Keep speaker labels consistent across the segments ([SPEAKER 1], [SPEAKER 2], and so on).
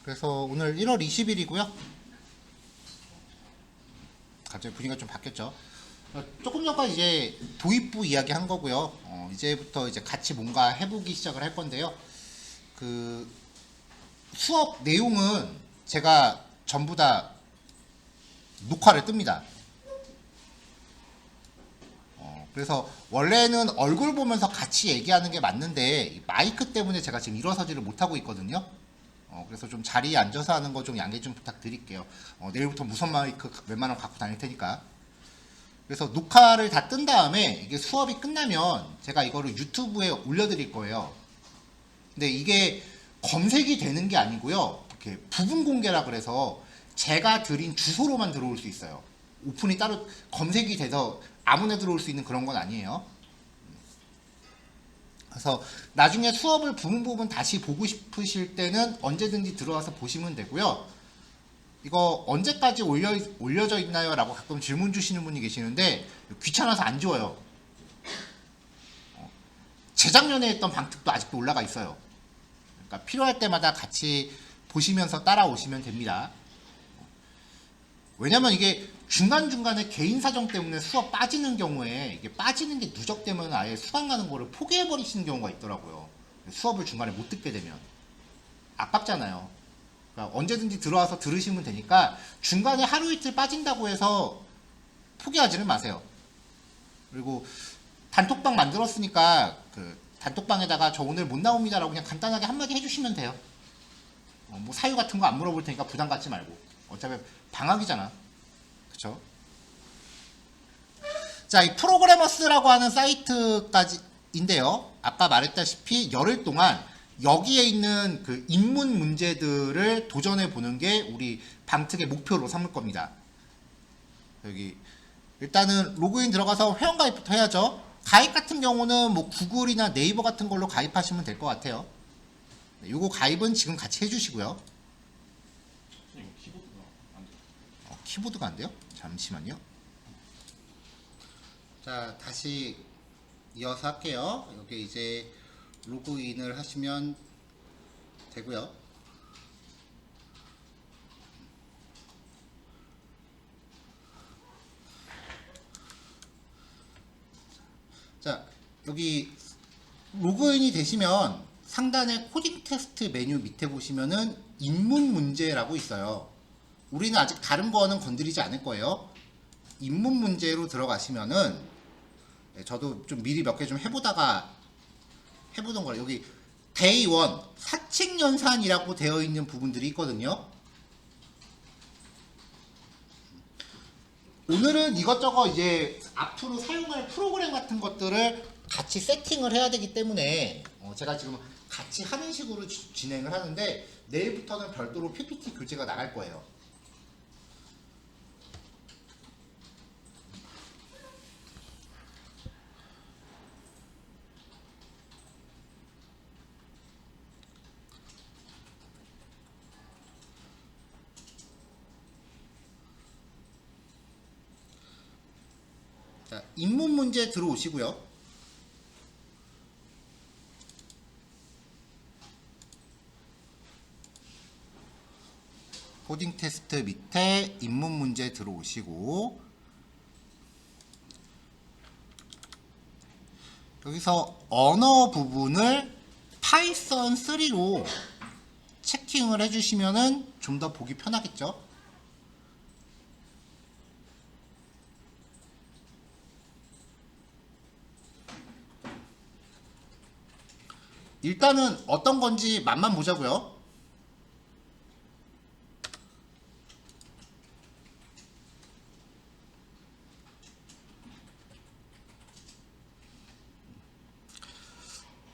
[SPEAKER 1] 그래서 오늘 1월 20일이고요. 갑자기 분위기가 좀 바뀌었죠. 조금 전까지 이제 도입부 이야기 한 거고요. 이제부터 이제 같이 뭔가 해보기 시작을 할 건데요. 그 수업 내용은 제가 전부 다 녹화를 뜹니다. 그래서 원래는 얼굴 보면서 같이 얘기하는 게 맞는데 마이크 때문에 제가 지금 일어서지를 못하고 있거든요. 그래서 좀 자리에 앉아서 하는 거 좀 양해 좀 부탁드릴게요. 내일부터 무선 마이크 웬만하면 갖고 다닐 테니까. 그래서 녹화를 다 뜬 다음에 이게 수업이 끝나면 제가 이거를 유튜브에 올려드릴 거예요. 근데 이게 검색이 되는 게 아니고요. 이렇게 부분 공개라 그래서 제가 드린 주소로만 들어올 수 있어요. 오픈이 따로 검색이 돼서 아무나 들어올 수 있는 그런 건 아니에요. 그래서 나중에 수업을 부분 다시 보고 싶으실 때는 언제든지 들어와서 보시면 되고요. 이거 언제까지 올려져 있나요? 라고 가끔 질문 주시는 분이 계시는데 귀찮아서 안 지워요. 재작년에 했던 방특도 아직도 올라가 있어요. 그러니까 필요할 때마다 같이 보시면서 따라오시면 됩니다. 왜냐면 이게 중간중간에 개인 사정 때문에 수업 빠지는 경우에 이게 빠지는 게 누적되면 아예 수강 가는 거를 포기해버리시는 경우가 있더라고요. 수업을 중간에 못 듣게 되면. 아깝잖아요. 그러니까 언제든지 들어와서 들으시면 되니까 중간에 하루 이틀 빠진다고 해서 포기하지는 마세요. 그리고 단톡방 만들었으니까 그 단톡방에다가 저 오늘 못 나옵니다라고 그냥 간단하게 한마디 해주시면 돼요. 뭐 사유 같은 거 안 물어볼 테니까 부담 갖지 말고. 어차피 방학이잖아. 그쵸? 자, 이 프로그래머스라고 하는 사이트까지인데요. 아까 말했다시피 열흘 동안 여기에 있는 그 입문 문제들을 도전해 보는 게 우리 방특의 목표로 삼을 겁니다. 여기 일단은 로그인 들어가서 회원가입부터 해야죠. 가입 같은 경우는 뭐 구글이나 네이버 같은 걸로 가입하시면 될 것 같아요. 요거 가입은 지금 같이 해주시고요. 키보드가 안 돼요? 잠시만요. 자, 다시 이어서 할게요. 여기 이제 로그인을 하시면 되고요. 자, 여기 로그인이 되시면 상단에 코딩 테스트 메뉴 밑에 보시면은 입문 문제라고 있어요. 우리는 아직 다른 거는 건드리지 않을 거예요. 입문 문제로 들어가시면은 저도 좀 미리 몇 개 좀 해보다가 해보던 거예요. 여기 데이 1 사칙 연산이라고 되어 있는 부분들이 있거든요. 오늘은 이것저것 이제 앞으로 사용할 프로그램 같은 것들을 같이 세팅을 해야 되기 때문에 제가 지금 같이 하는 식으로 진행을 하는데 내일부터는 별도로 PPT 교재가 나갈 거예요. 자, 입문 문제 들어오시고요. 코딩 테스트 밑에 입문 문제 들어오시고 여기서 언어 부분을 파이썬 3로 체킹을 해주시면은 좀 더 보기 편하겠죠. 일단은 어떤 건지 맛만 보자고요.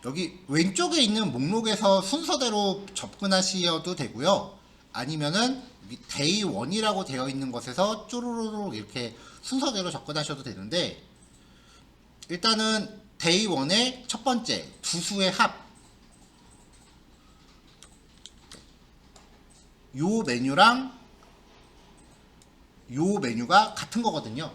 [SPEAKER 1] 여기 왼쪽에 있는 목록에서 순서대로 접근하셔도 되고요. 아니면은 데이 1이라고 되어 있는 것에서 쪼르르륵 이렇게 순서대로 접근하셔도 되는데 일단은 데이 1의 첫 번째 두 수의 합 요 메뉴랑 요 메뉴가 같은 거거든요.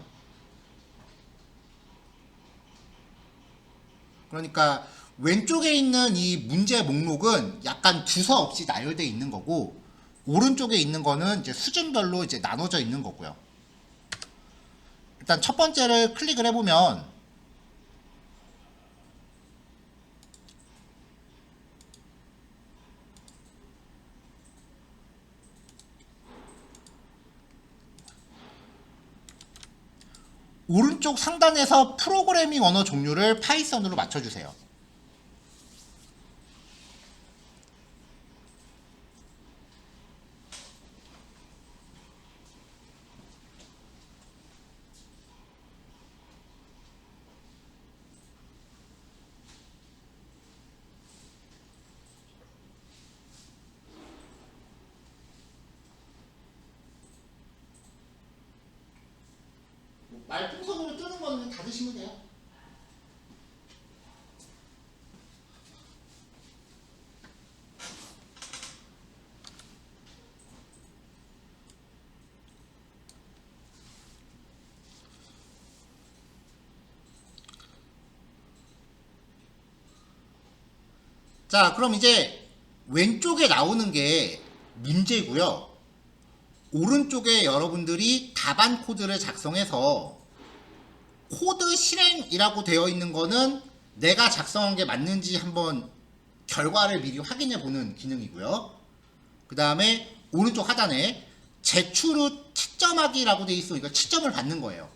[SPEAKER 1] 그러니까 왼쪽에 있는 이 문제 목록은 약간 주서 없이 나열되어 있는 거고 오른쪽에 있는 거는 이제 수준별로 이제 나눠져 있는 거고요. 일단 첫 번째를 클릭을 해보면 오른쪽 상단에서 프로그래밍 언어 종류를 파이썬으로 맞춰주세요. 말풍선으로 뜨는 거는 닫으시면 돼요. 자, 그럼 이제 왼쪽에 나오는 게 문제고요. 오른쪽에 여러분들이 답안 코드를 작성해서 코드 실행이라고 되어 있는 거는 내가 작성한 게 맞는지 한번 결과를 미리 확인해 보는 기능이고요. 그 다음에 오른쪽 하단에 제출 후 채점하기라고 되어 있으니까 채점을 받는 거예요.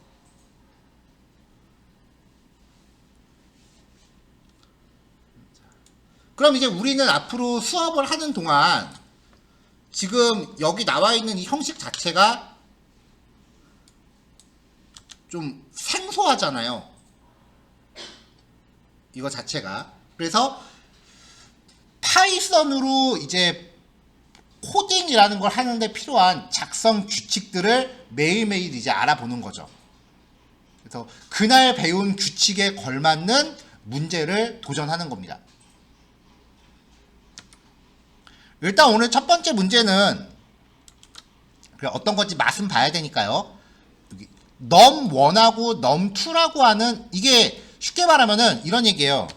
[SPEAKER 1] 그럼 이제 우리는 앞으로 수업을 하는 동안 지금 여기 나와 있는 이 형식 자체가 좀 생소하잖아요. 이거 자체가. 그래서 파이썬으로 이제 코딩이라는 걸 하는데 필요한 작성 규칙들을 매일매일 이제 알아보는 거죠. 그래서 그날 배운 규칙에 걸맞는 문제를 도전하는 겁니다. 일단 오늘 첫 번째 문제는 어떤 건지 맛은 봐야 되니까요. num1하고 num2라고 하는, 이게 쉽게 말하면은 이런 얘기예요.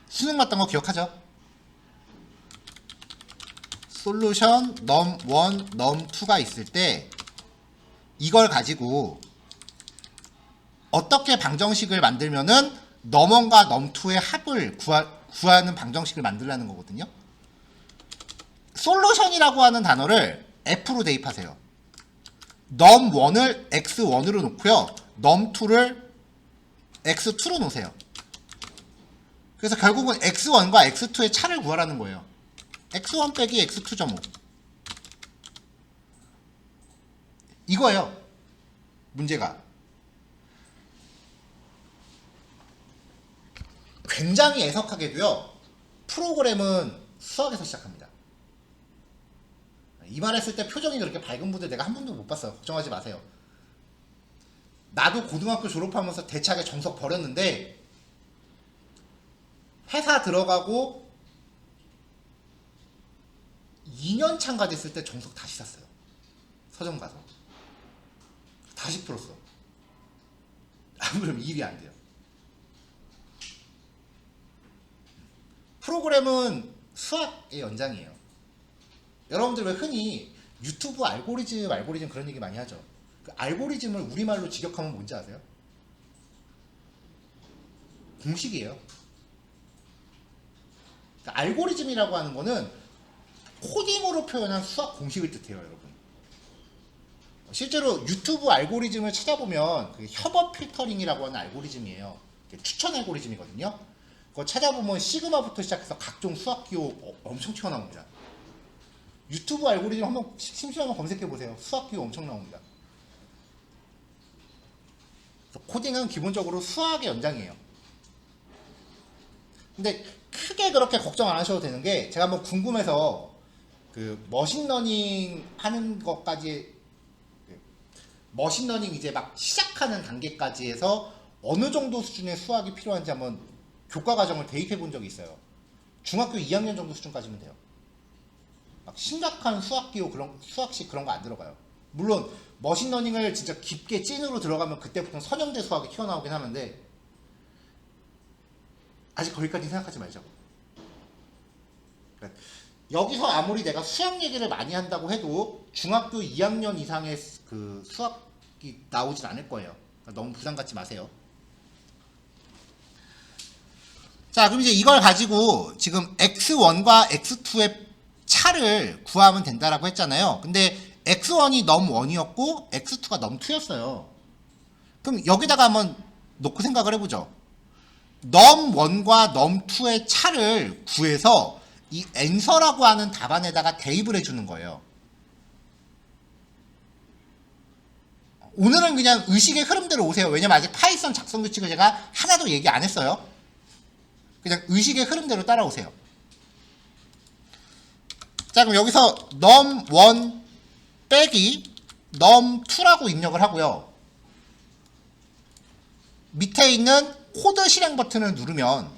[SPEAKER 1] 수능 봤던 거 기억하죠? 솔루션 num1, num2가 있을 때 이걸 가지고 어떻게 방정식을 만들면은 num1과 num2의 합을 구하는 방정식을 만들라는 거거든요. 솔루션이라고 하는 단어를 F로 대입하세요. num1을 x1으로 놓고요. num2를 x2로 놓으세요. 그래서 결국은 x1과 x2의 차를 구하라는 거예요. x1 빼기 x2.5 이거예요. 문제가 굉장히 애석하게도요, 프로그램은 수학에서 시작합니다. 이 말 했을 때 표정이 그렇게 밝은 분들 내가 한 분도 못 봤어요. 걱정하지 마세요. 나도 고등학교 졸업하면서 대차게 정석 버렸는데 회사 들어가고 2년 차가 됐을 때 정석 다시 샀어요. 서점 가서 다시 풀었어. 안 그러면 일이 안 돼요. 프로그램은 수학의 연장이에요. 여러분들 왜 흔히 유튜브 알고리즘 그런 얘기 많이 하죠. 그 알고리즘을 우리말로 직역하면 뭔지 아세요? 공식이에요. 그러니까 알고리즘이라고 하는 거는 코딩으로 표현한 수학 공식을 뜻해요, 여러분. 실제로 유튜브 알고리즘을 찾아보면 그 협업 필터링이라고 하는 알고리즘이에요. 추천 알고리즘이거든요. 그거 찾아보면 시그마부터 시작해서 각종 수학 기호 엄청 튀어나옵니다. 유튜브 알고리즘 한번 심심하면 검색해보세요. 수학 기호 엄청 나옵니다. 코딩은 기본적으로 수학의 연장이에요. 근데 크게 그렇게 걱정 안 하셔도 되는 게, 제가 한번 궁금해서 그 머신러닝 하는 것까지, 머신러닝 이제 막 시작하는 단계까지 해서 어느 정도 수준의 수학이 필요한지 한번 교과 과정을 대입해 본 적이 있어요. 중학교 2학년 정도 수준까지면 돼요. 막 심각한 수학 기호 수학식 그런 거 안 들어가요. 물론 머신러닝을 진짜 깊게 찐으로 들어가면 그때부터 선형대 수학이 튀어나오긴 하는데 아직 거기까지 생각하지 말자고. 그러니까 여기서 아무리 내가 수학 얘기를 많이 한다고 해도 중학교 2학년 이상의 그 수학이 나오진 않을 거예요. 그러니까 너무 부담 갖지 마세요. 자, 그럼 이제 이걸 가지고 지금 x1과 x2의 차를 구하면 된다라고 했잖아요. 근데 x1이 넘 1이었고 x2가 넘 2였어요. 그럼 여기다가 한번 놓고 생각을 해보죠. 넘 1과 넘 2의 차를 구해서 이 엔서라고 하는 답안에다가 대입을 해주는 거예요. 오늘은 그냥 의식의 흐름대로 오세요. 왜냐면 아직 파이썬 작성 규칙을 제가 하나도 얘기 안 했어요. 그냥 의식의 흐름대로 따라오세요. 자, 그럼 여기서 num1 빼기 num2라고 입력을 하고요. 밑에 있는 코드 실행 버튼을 누르면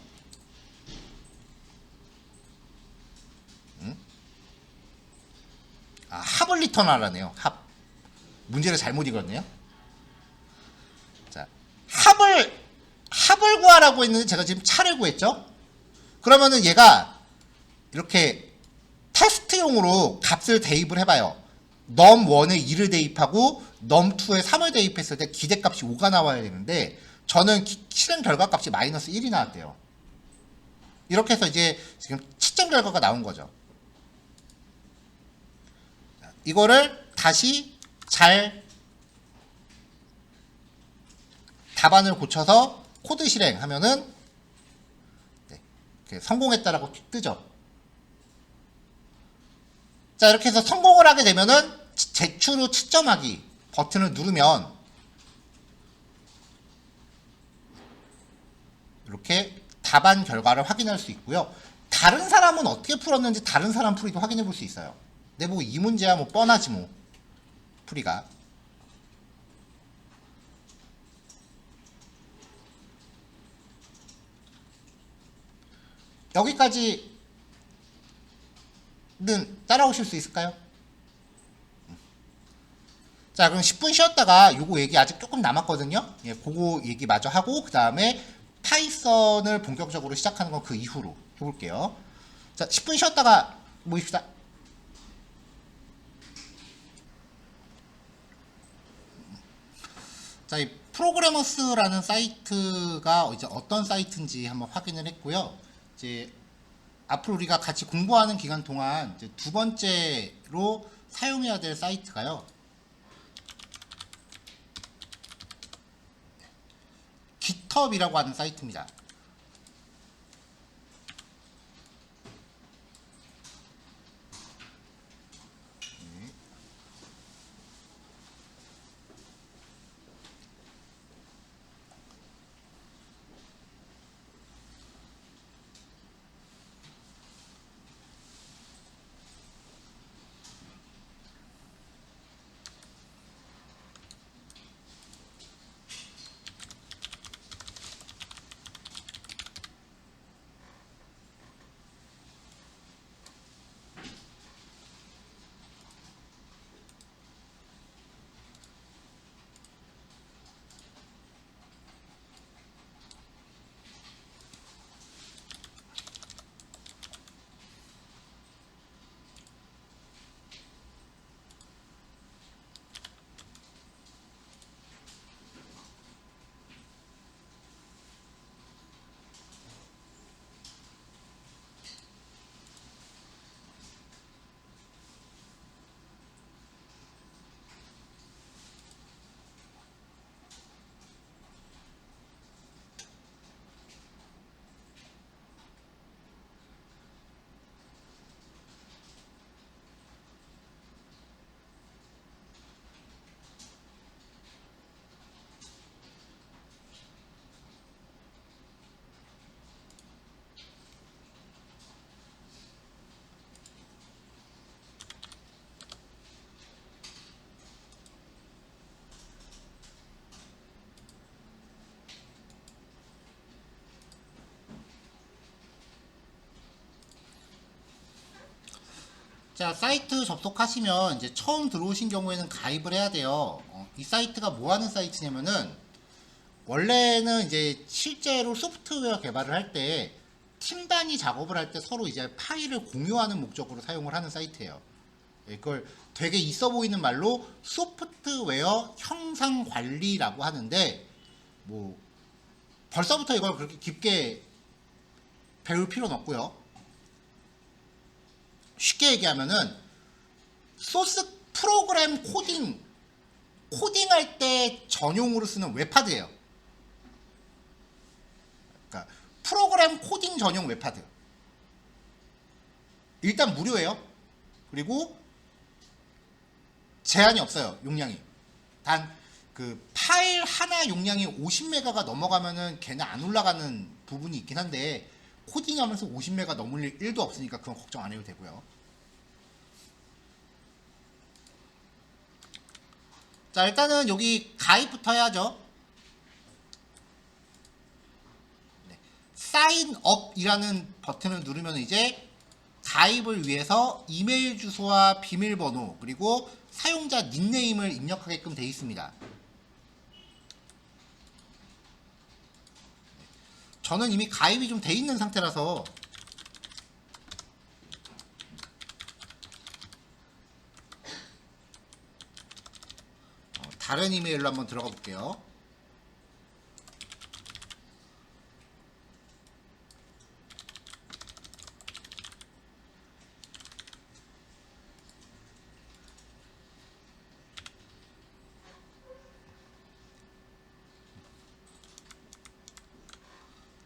[SPEAKER 1] 합을 리턴하라네요. 합. 문제를 잘못 읽었네요. 자, 합을 구하라고 했는데 제가 지금 차를 구했죠? 그러면은 얘가 이렇게 테스트용으로 값을 대입을 해봐요. num1에 2를 대입하고 num2에 3을 대입했을 때 기대값이 5가 나와야 되는데 저는 실행 결과값이 마이너스 1이 나왔대요. 이렇게 해서 이제 지금 채점 결과가 나온 거죠. 이거를 다시 잘 답안을 고쳐서 코드 실행하면은 네, 성공했다라고 뜨죠. 자, 이렇게 해서 성공을 하게 되면은 제출 후 채점하기 버튼을 누르면 이렇게 답안 결과를 확인할 수 있고요. 다른 사람은 어떻게 풀었는지 다른 사람 풀이도 확인해 볼 수 있어요. 근데 뭐 이 문제야 뭐 뻔하지 뭐 풀이가. 여기까지는 따라오실 수 있을까요? 자, 그럼 10분 쉬었다가 요거 얘기 아직 조금 남았거든요. 예, 그거 얘기 마저 하고 그 다음에 파이썬을 본격적으로 시작하는 건 그 이후로 해볼게요. 자, 10분 쉬었다가 모입시다. 자, 이 프로그래머스라는 사이트가 이제 어떤 사이트인지 한번 확인을 했고요. 이제 앞으로 우리가 같이 공부하는 기간 동안 이제 두 번째로 사용해야 될 사이트가요. GitHub이라고 하는 사이트입니다. 자, 사이트 접속하시면 이제 처음 들어오신 경우에는 가입을 해야 돼요. 이 사이트가 뭐 하는 사이트냐면은 원래는 이제 실제로 소프트웨어 개발을 할 때 팀 단위 작업을 할 때 서로 이제 파일을 공유하는 목적으로 사용을 하는 사이트예요. 이걸 되게 있어 보이는 말로 소프트웨어 형상 관리라고 하는데 뭐 벌써부터 이걸 그렇게 깊게 배울 필요는 없고요. 쉽게 얘기하면은 소스 프로그램 코딩할 때 전용으로 쓰는 웹하드예요. 그러니까 프로그램 코딩 전용 웹하드. 일단 무료예요. 그리고 제한이 없어요. 용량이. 단 그 파일 하나 용량이 50메가가 넘어가면은 걔는 안 올라가는 부분이 있긴 한데 코딩하면서 50메가 넘을 일 1도 없으니까 그건 걱정 안 해도 되고요. 자, 일단은 여기 가입부터 해야죠. 네. 사인업이라는 버튼을 누르면 이제 가입을 위해서 이메일 주소와 비밀번호 그리고 사용자 닉네임을 입력하게끔 되어 있습니다. 저는 이미 가입이 좀 돼 있는 상태라서 다른 이메일로 한번 들어가 볼게요.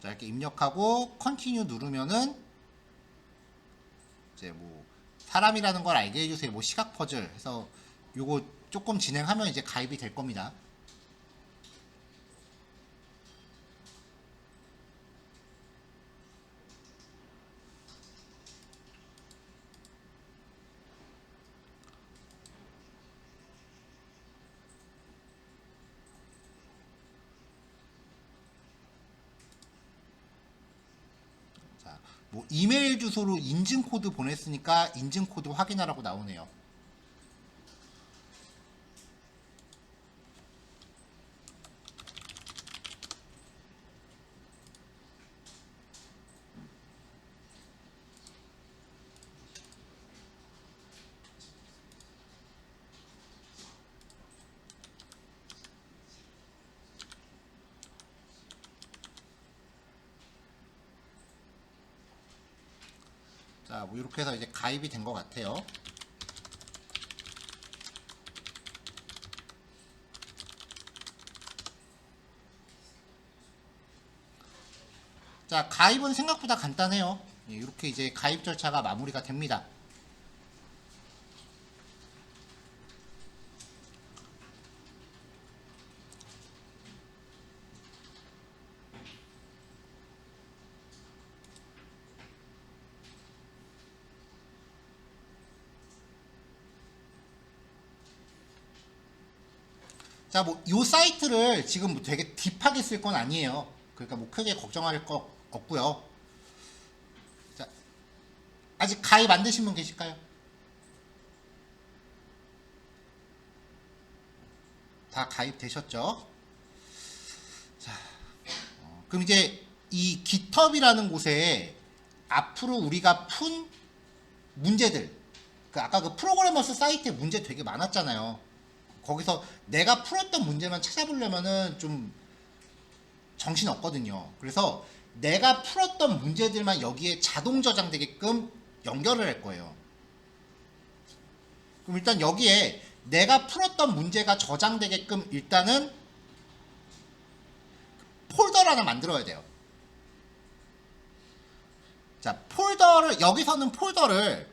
[SPEAKER 1] 자, 이렇게 입력하고 컨티뉴 누르면은 이제 뭐 사람이라는 걸 알게 해주세요. 뭐 시각 퍼즐 해서 요거 조금 진행하면 이제 가입이 될 겁니다. 자, 뭐 이메일 주소로 인증 코드 보냈으니까 인증 코드 확인하라고 나오네요. 자, 뭐 이렇게 해서 이제 가입이 된 것 같아요. 자, 가입은 생각보다 간단해요. 이렇게 이제 가입 절차가 마무리가 됩니다. 자, 뭐 이 사이트를 지금 뭐 되게 딥하게 쓸 건 아니에요. 그러니까 뭐 크게 걱정할 거 없고요. 자, 아직 가입 안 되신 분 계실까요? 다 가입되셨죠? 자, 그럼 이제 이 GitHub이라는 곳에 앞으로 우리가 푼 문제들, 그 아까 그 프로그래머스 사이트에 문제 되게 많았잖아요. 거기서 내가 풀었던 문제만 찾아보려면은 좀 정신 없거든요. 그래서 내가 풀었던 문제들만 여기에 자동 저장되게끔 연결을 할 거예요. 그럼 일단 여기에 내가 풀었던 문제가 저장되게끔 일단은 폴더를 하나 만들어야 돼요. 자, 폴더를, 여기서는 폴더를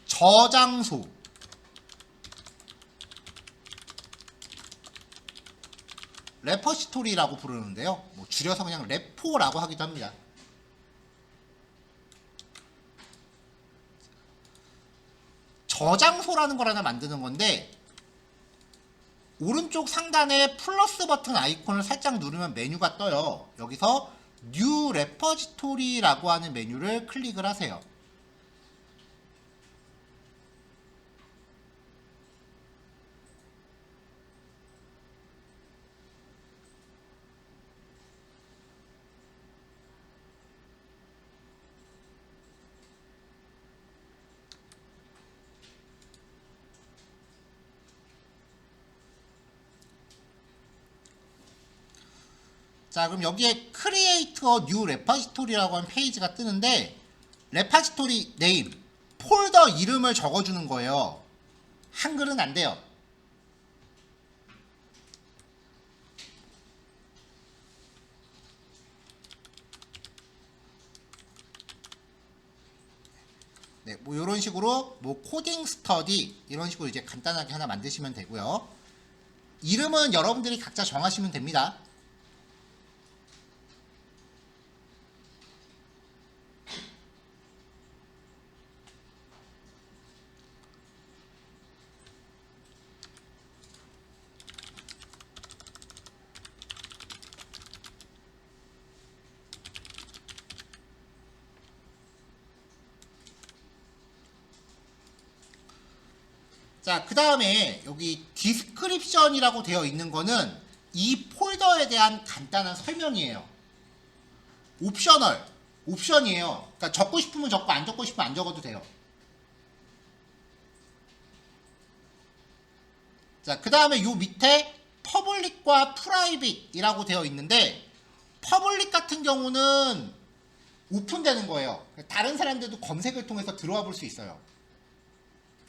[SPEAKER 1] 저장소, 레퍼시토리라고 부르는데요. 뭐 줄여서 그냥 레포라고 하기도 합니다. 저장소라는 걸 하나 만드는 건데 오른쪽 상단에 플러스 버튼 아이콘을 살짝 누르면 메뉴가 떠요. 여기서 New Repository라고 하는 메뉴를 클릭을 하세요. 자, 그럼 여기에 Create a New Repository라고 하는 페이지가 뜨는데 레파지토리 네임, 폴더 이름을 적어주는 거예요. 한글은 안 돼요. 네, 뭐 이런 식으로 뭐 코딩 스터디 이런 식으로 이제 간단하게 하나 만드시면 되고요. 이름은 여러분들이 각자 정하시면 됩니다. 자, 그 다음에 여기 디스크립션이라고 되어 있는 거는 이 폴더에 대한 간단한 설명이에요. 옵션이에요. 그러니까 적고 싶으면 적고 안 적고 싶으면 안 적어도 돼요. 자, 그 다음에 요 밑에 퍼블릭과 프라이빗이라고 되어 있는데 퍼블릭 같은 경우는 오픈되는 거예요. 다른 사람들도 검색을 통해서 들어와 볼 수 있어요.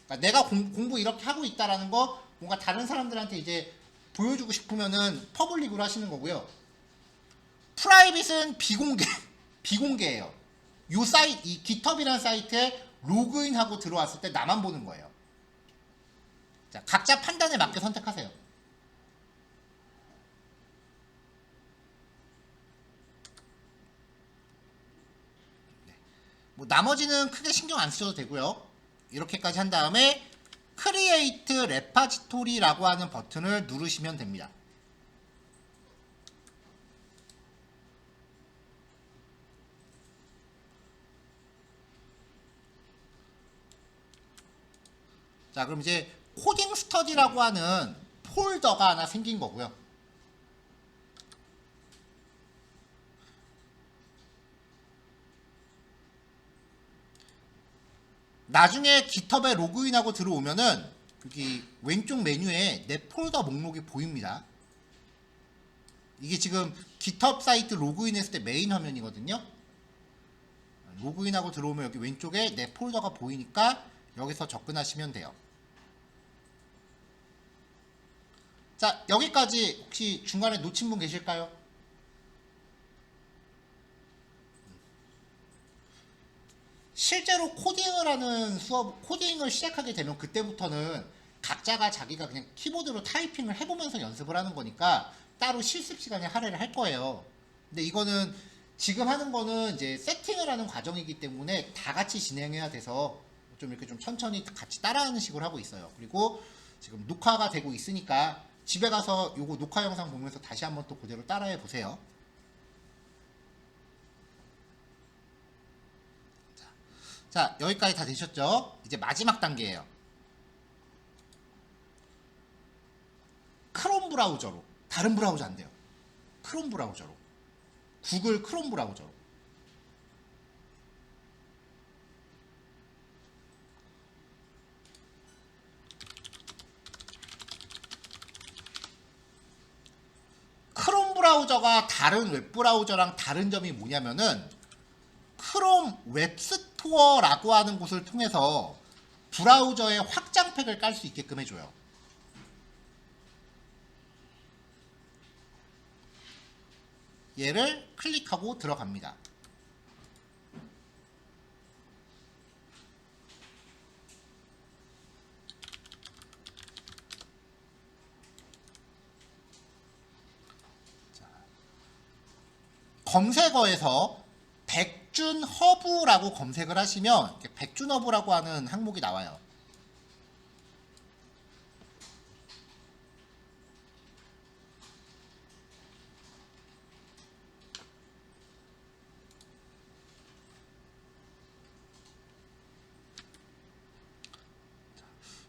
[SPEAKER 1] 그러니까 내가 공부 이렇게 하고 있다라는 거 뭔가 다른 사람들한테 이제 보여주고 싶으면은 퍼블릭으로 하시는 거고요. 프라이빗은 비공개예요. 요 사이트, 이 GitHub이라는 사이트에 로그인하고 들어왔을 때 나만 보는 거예요. 자, 각자 판단에 맞게 선택하세요. 네. 뭐 나머지는 크게 신경 안 쓰셔도 되고요. 이렇게까지 한 다음에 Create Repository라고 하는 버튼을 누르시면 됩니다. 자, 그럼 이제 코딩 스터디라고 하는 폴더가 하나 생긴 거고요. 나중에 GitHub에 로그인하고 들어오면은 여기 왼쪽 메뉴에 내 폴더 목록이 보입니다. 이게 지금 GitHub 사이트 로그인했을 때 메인 화면이거든요. 로그인하고 들어오면 여기 왼쪽에 내 폴더가 보이니까 여기서 접근하시면 돼요. 자, 여기까지 혹시 중간에 놓친 분 계실까요? 실제로 코딩을 하는 코딩을 시작하게 되면 그때부터는 각자가 자기가 그냥 키보드로 타이핑을 해보면서 연습을 하는 거니까 따로 실습 시간에 할애를 할 거예요. 근데 이거는 지금 하는 거는 이제 세팅을 하는 과정이기 때문에 다 같이 진행해야 돼서 좀 이렇게 좀 천천히 같이 따라하는 식으로 하고 있어요. 그리고 지금 녹화가 되고 있으니까 집에 가서 요거 녹화 영상 보면서 다시 한번 또 그대로 따라해 보세요. 자, 여기까지 다 되셨죠? 이제 마지막 단계예요. 크롬 브라우저로. 다른 브라우저 안 돼요. 크롬 브라우저로. 구글 크롬 브라우저로. 크롬 브라우저가 다른 웹 브라우저랑 다른 점이 뭐냐면은 크롬 웹스토어라고 하는 곳을 통해서 브라우저에 확장팩을 깔 수 있게끔 해줘요. 얘를 클릭하고 들어갑니다. 검색어에서 백준허브라고 검색을 하시면 백준허브라고 하는 항목이 나와요.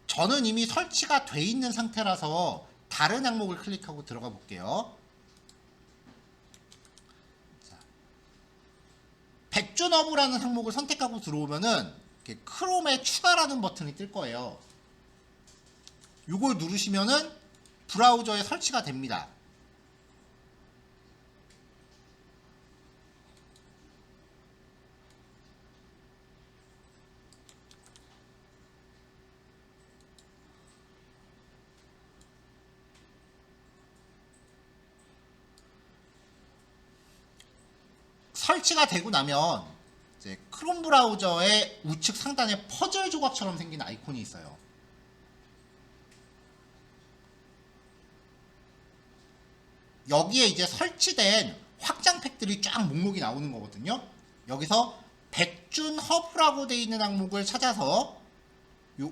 [SPEAKER 1] 저는 이미 설치가 돼 있는 상태라서 다른 항목을 클릭하고 들어가 볼게요. 백준허브라는 항목을 선택하고 들어오면은 이렇게 크롬에 추가라는 버튼이 뜰 거예요. 이걸 누르시면은 브라우저에 설치가 됩니다. 설치가 되고 나면 이제 크롬 브라우저의 우측 상단에 퍼즐 조각처럼 생긴 아이콘이 있어요. 여기에 이제 설치된 확장 팩들이 쫙 목록이 나오는 거거든요. 여기서 백준 허브라고 되어 있는 항목을 찾아서 요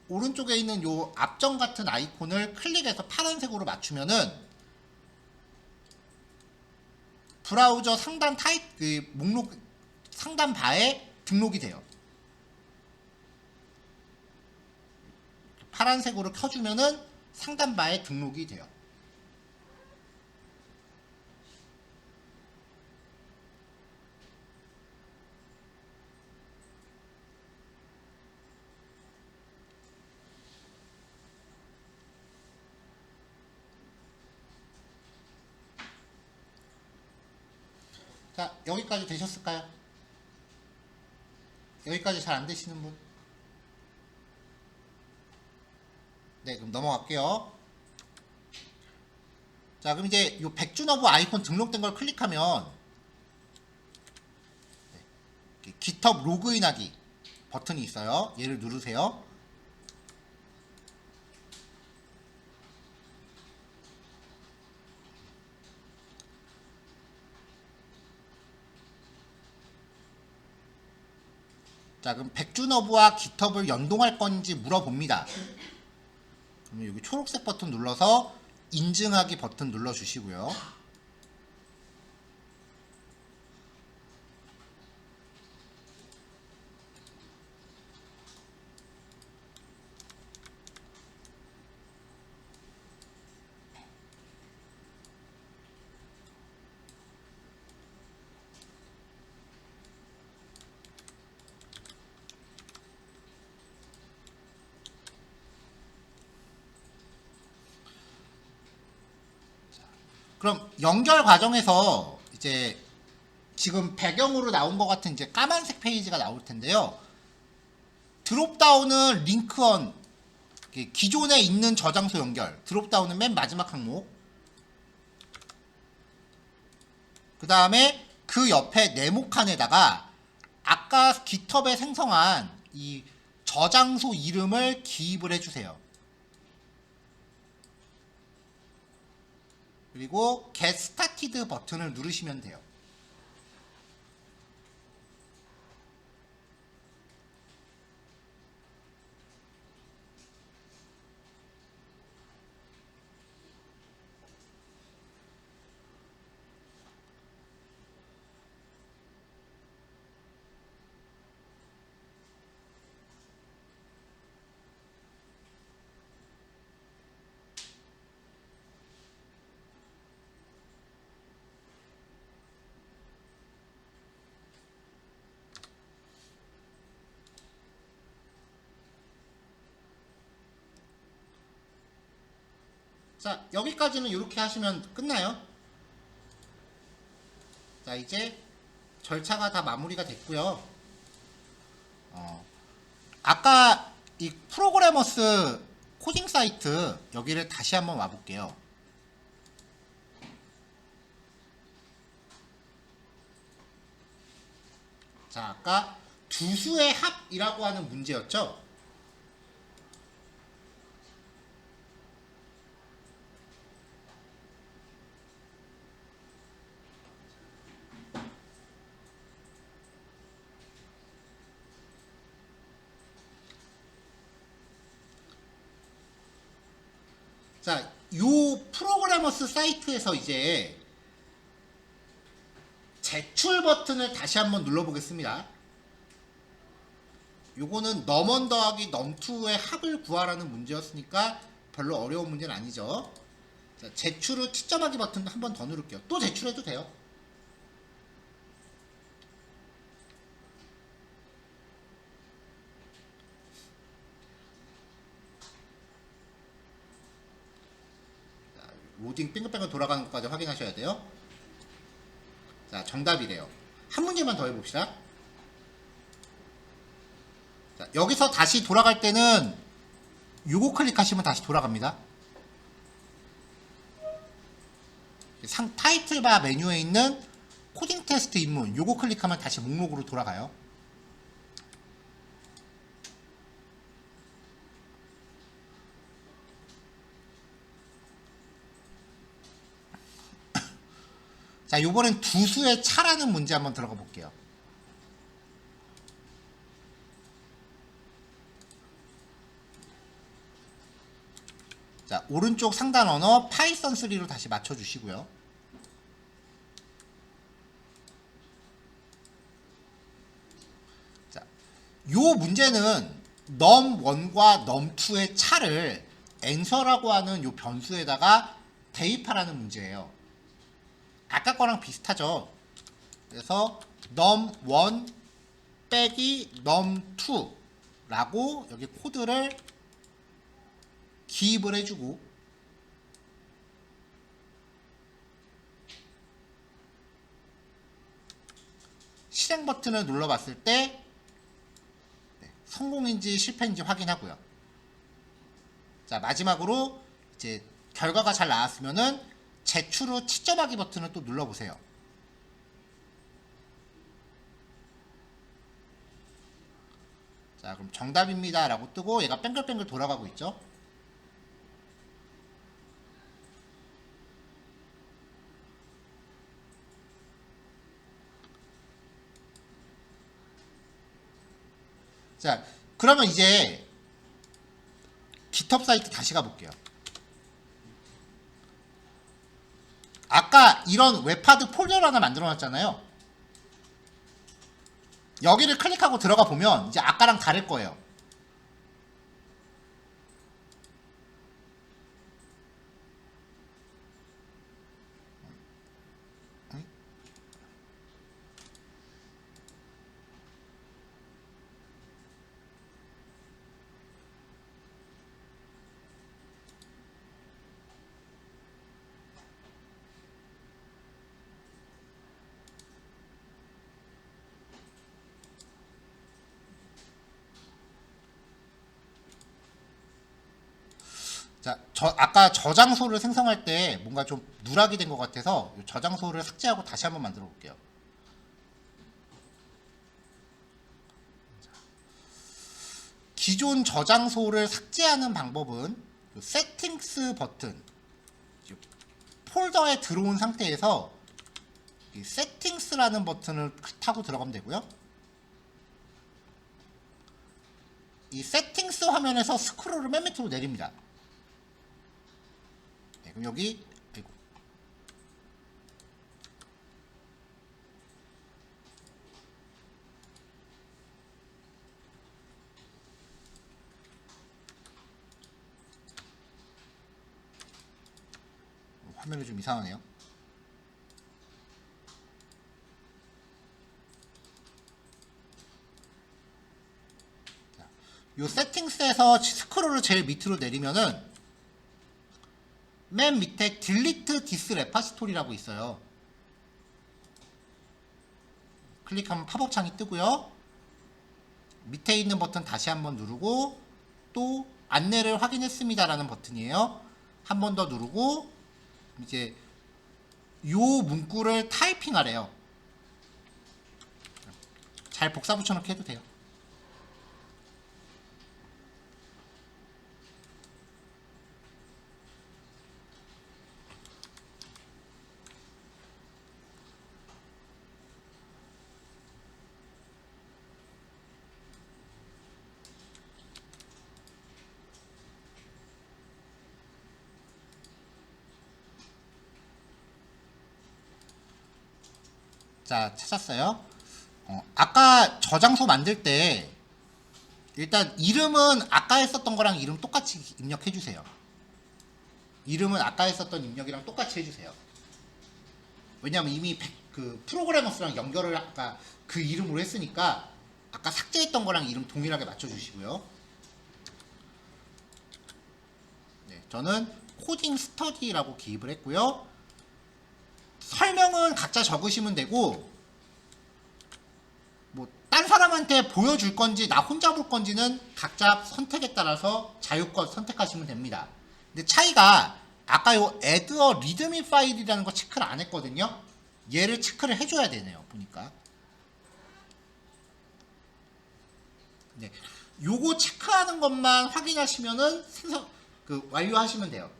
[SPEAKER 1] 오른쪽에 있는 요 앞점 같은 아이콘을 클릭해서 파란색으로 맞추면은 브라우저 상단 목록 상단 바에 등록이 돼요. 파란색으로 켜주면은 상단 바에 등록이 돼요. 자, 여기까지 되셨을까요? 여기까지 잘 안 되시는 분? 네, 그럼 넘어갈게요. 자, 그럼 이제 요 백준허브 아이콘 등록된 걸 클릭하면 GitHub 로그인하기 버튼이 있어요. 얘를 누르세요. 자, 그럼 백준허브와 GitHub을 연동할 건지 물어봅니다. 그러면 여기 초록색 버튼 눌러서 인증하기 버튼 눌러주시고요. 그럼 연결 과정에서 이제 지금 배경으로 나온 것 같은 이제 까만색 페이지가 나올 텐데요. 드롭다운은 링크언, 기존에 있는 저장소 연결. 드롭다운은 맨 마지막 항목. 그 다음에 그 옆에 네모 칸에다가 아까 GitHub에 생성한 이 저장소 이름을 기입을 해주세요. 그리고 Get Started 버튼을 누르시면 돼요. 자, 여기까지는 이렇게 하시면 끝나요. 자, 이제 절차가 다 마무리가 됐고요. 아까 이 프로그래머스 코딩 사이트 여기를 다시 한번 와볼게요. 자, 아까 두 수의 합이라고 하는 문제였죠. 자, 요 프로그래머스 사이트에서 이제 제출 버튼을 다시 한번 눌러보겠습니다. 요거는 넘1 더하기 넘2의 합을 구하라는 문제였으니까 별로 어려운 문제는 아니죠. 자, 제출 후 채점하기 버튼 한 번 더 누를게요. 또 제출해도 돼요. 자, 로딩 빙글빙글 돌아가는 것까지 확인하셔야 돼요. 자, 정답이래요. 한 문제만 더 해봅시다. 자, 여기서 다시 돌아갈 때는 요거 클릭하시면 다시 돌아갑니다. 타이틀바 메뉴에 있는 코딩 테스트 입문 요거 클릭하면 다시 목록으로 돌아가요. 자, 요번엔 두 수의 차라는 문제 한번 들어가 볼게요. 자, 오른쪽 상단 언어 파이썬 3로 다시 맞춰 주시고요. 자, 요 문제는 num1과 num2의 차를 answer라고 하는 요 변수에다가 대입하라는 문제예요. 아까 거랑 비슷하죠. 그래서 num1 빼기 num2 라고 여기 코드를 기입을 해주고, 실행 버튼을 눌러봤을 때 성공인지 실패인지 확인하고요. 자, 마지막으로 이제 결과가 잘 나왔으면은 제출 후 채점하기 버튼을 또 눌러보세요. 자, 그럼 정답입니다 라고 뜨고 얘가 뱅글뱅글 돌아가고 있죠. 자, 그러면 이제 GitHub 사이트 다시 가볼게요. 아까 이런 웹하드 폴더를 하나 만들어 놨잖아요. 여기를 클릭하고 들어가 보면 이제 아까랑 다를 거예요. 자, 아까 저장소를 생성할 때 뭔가 좀 누락이 된 것 같아서 저장소를 삭제하고 다시 한번 만들어 볼게요. 기존 저장소를 삭제하는 방법은 세팅스 버튼, 폴더에 들어온 상태에서 이 세팅스라는 버튼을 타고 들어가면 되고요. 이 세팅스 화면에서 스크롤을 맨 밑으로 내립니다. 네, 그럼 여기 화면이 좀 이상하네요. 이 세팅스에서 스크롤을 제일 밑으로 내리면은 맨 밑에 딜리트 디스 레파시토리라고 있어요. 클릭하면 팝업 창이 뜨고요. 밑에 있는 버튼 다시 한번 누르고 또 안내를 확인했습니다라는 버튼이에요. 한 번 더 누르고 이제 요 문구를 타이핑하래요. 잘 복사 붙여넣기 해도 돼요. 자, 찾았어요. 아까 저장소 만들 때 일단 이름은 아까 했었던 거랑 이름 똑같이 입력해 주세요. 이름은 아까 했었던 입력이랑 똑같이 해주세요. 왜냐면 이미 그 프로그래머스랑 연결을 아까 그 이름으로 했으니까 아까 삭제했던 거랑 이름 동일하게 맞춰주시고요. 네, 저는 코딩 스터디라고 기입을 했고요. 설명은 각자 적으시면 되고 뭐 딴 사람한테 보여줄 건지 나 혼자 볼 건지는 각자 선택에 따라서 자유껏 선택하시면 됩니다. 근데 차이가 아까 요 add a readme 파일이라는 거 체크를 안 했거든요. 얘를 체크를 해줘야 되네요. 보니까. 네. 요거 체크하는 것만 확인하시면은 완료하시면 돼요.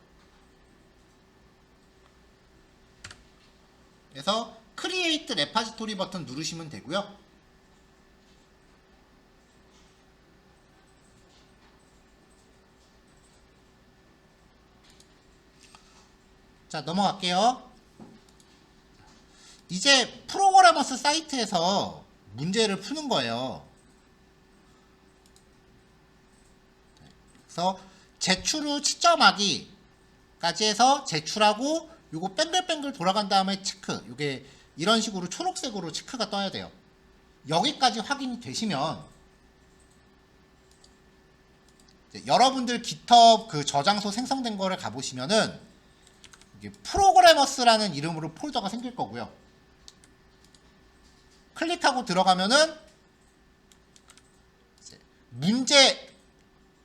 [SPEAKER 1] 그래서 크리에이트 레파지토리 버튼 누르시면 되고요. 자, 넘어갈게요. 이제 프로그래머스 사이트에서 문제를 푸는 거예요. 그래서 제출 후 시점하기까지 해서 제출하고 요거 뱅글뱅글 돌아간 다음에 체크, 요게 이런 식으로 초록색으로 체크가 떠야 돼요. 여기까지 확인이 되시면 여러분들 GitHub 그 저장소 생성된 거를 가보시면은 이게 프로그래머스라는 이름으로 폴더가 생길 거고요. 클릭하고 들어가면은 문제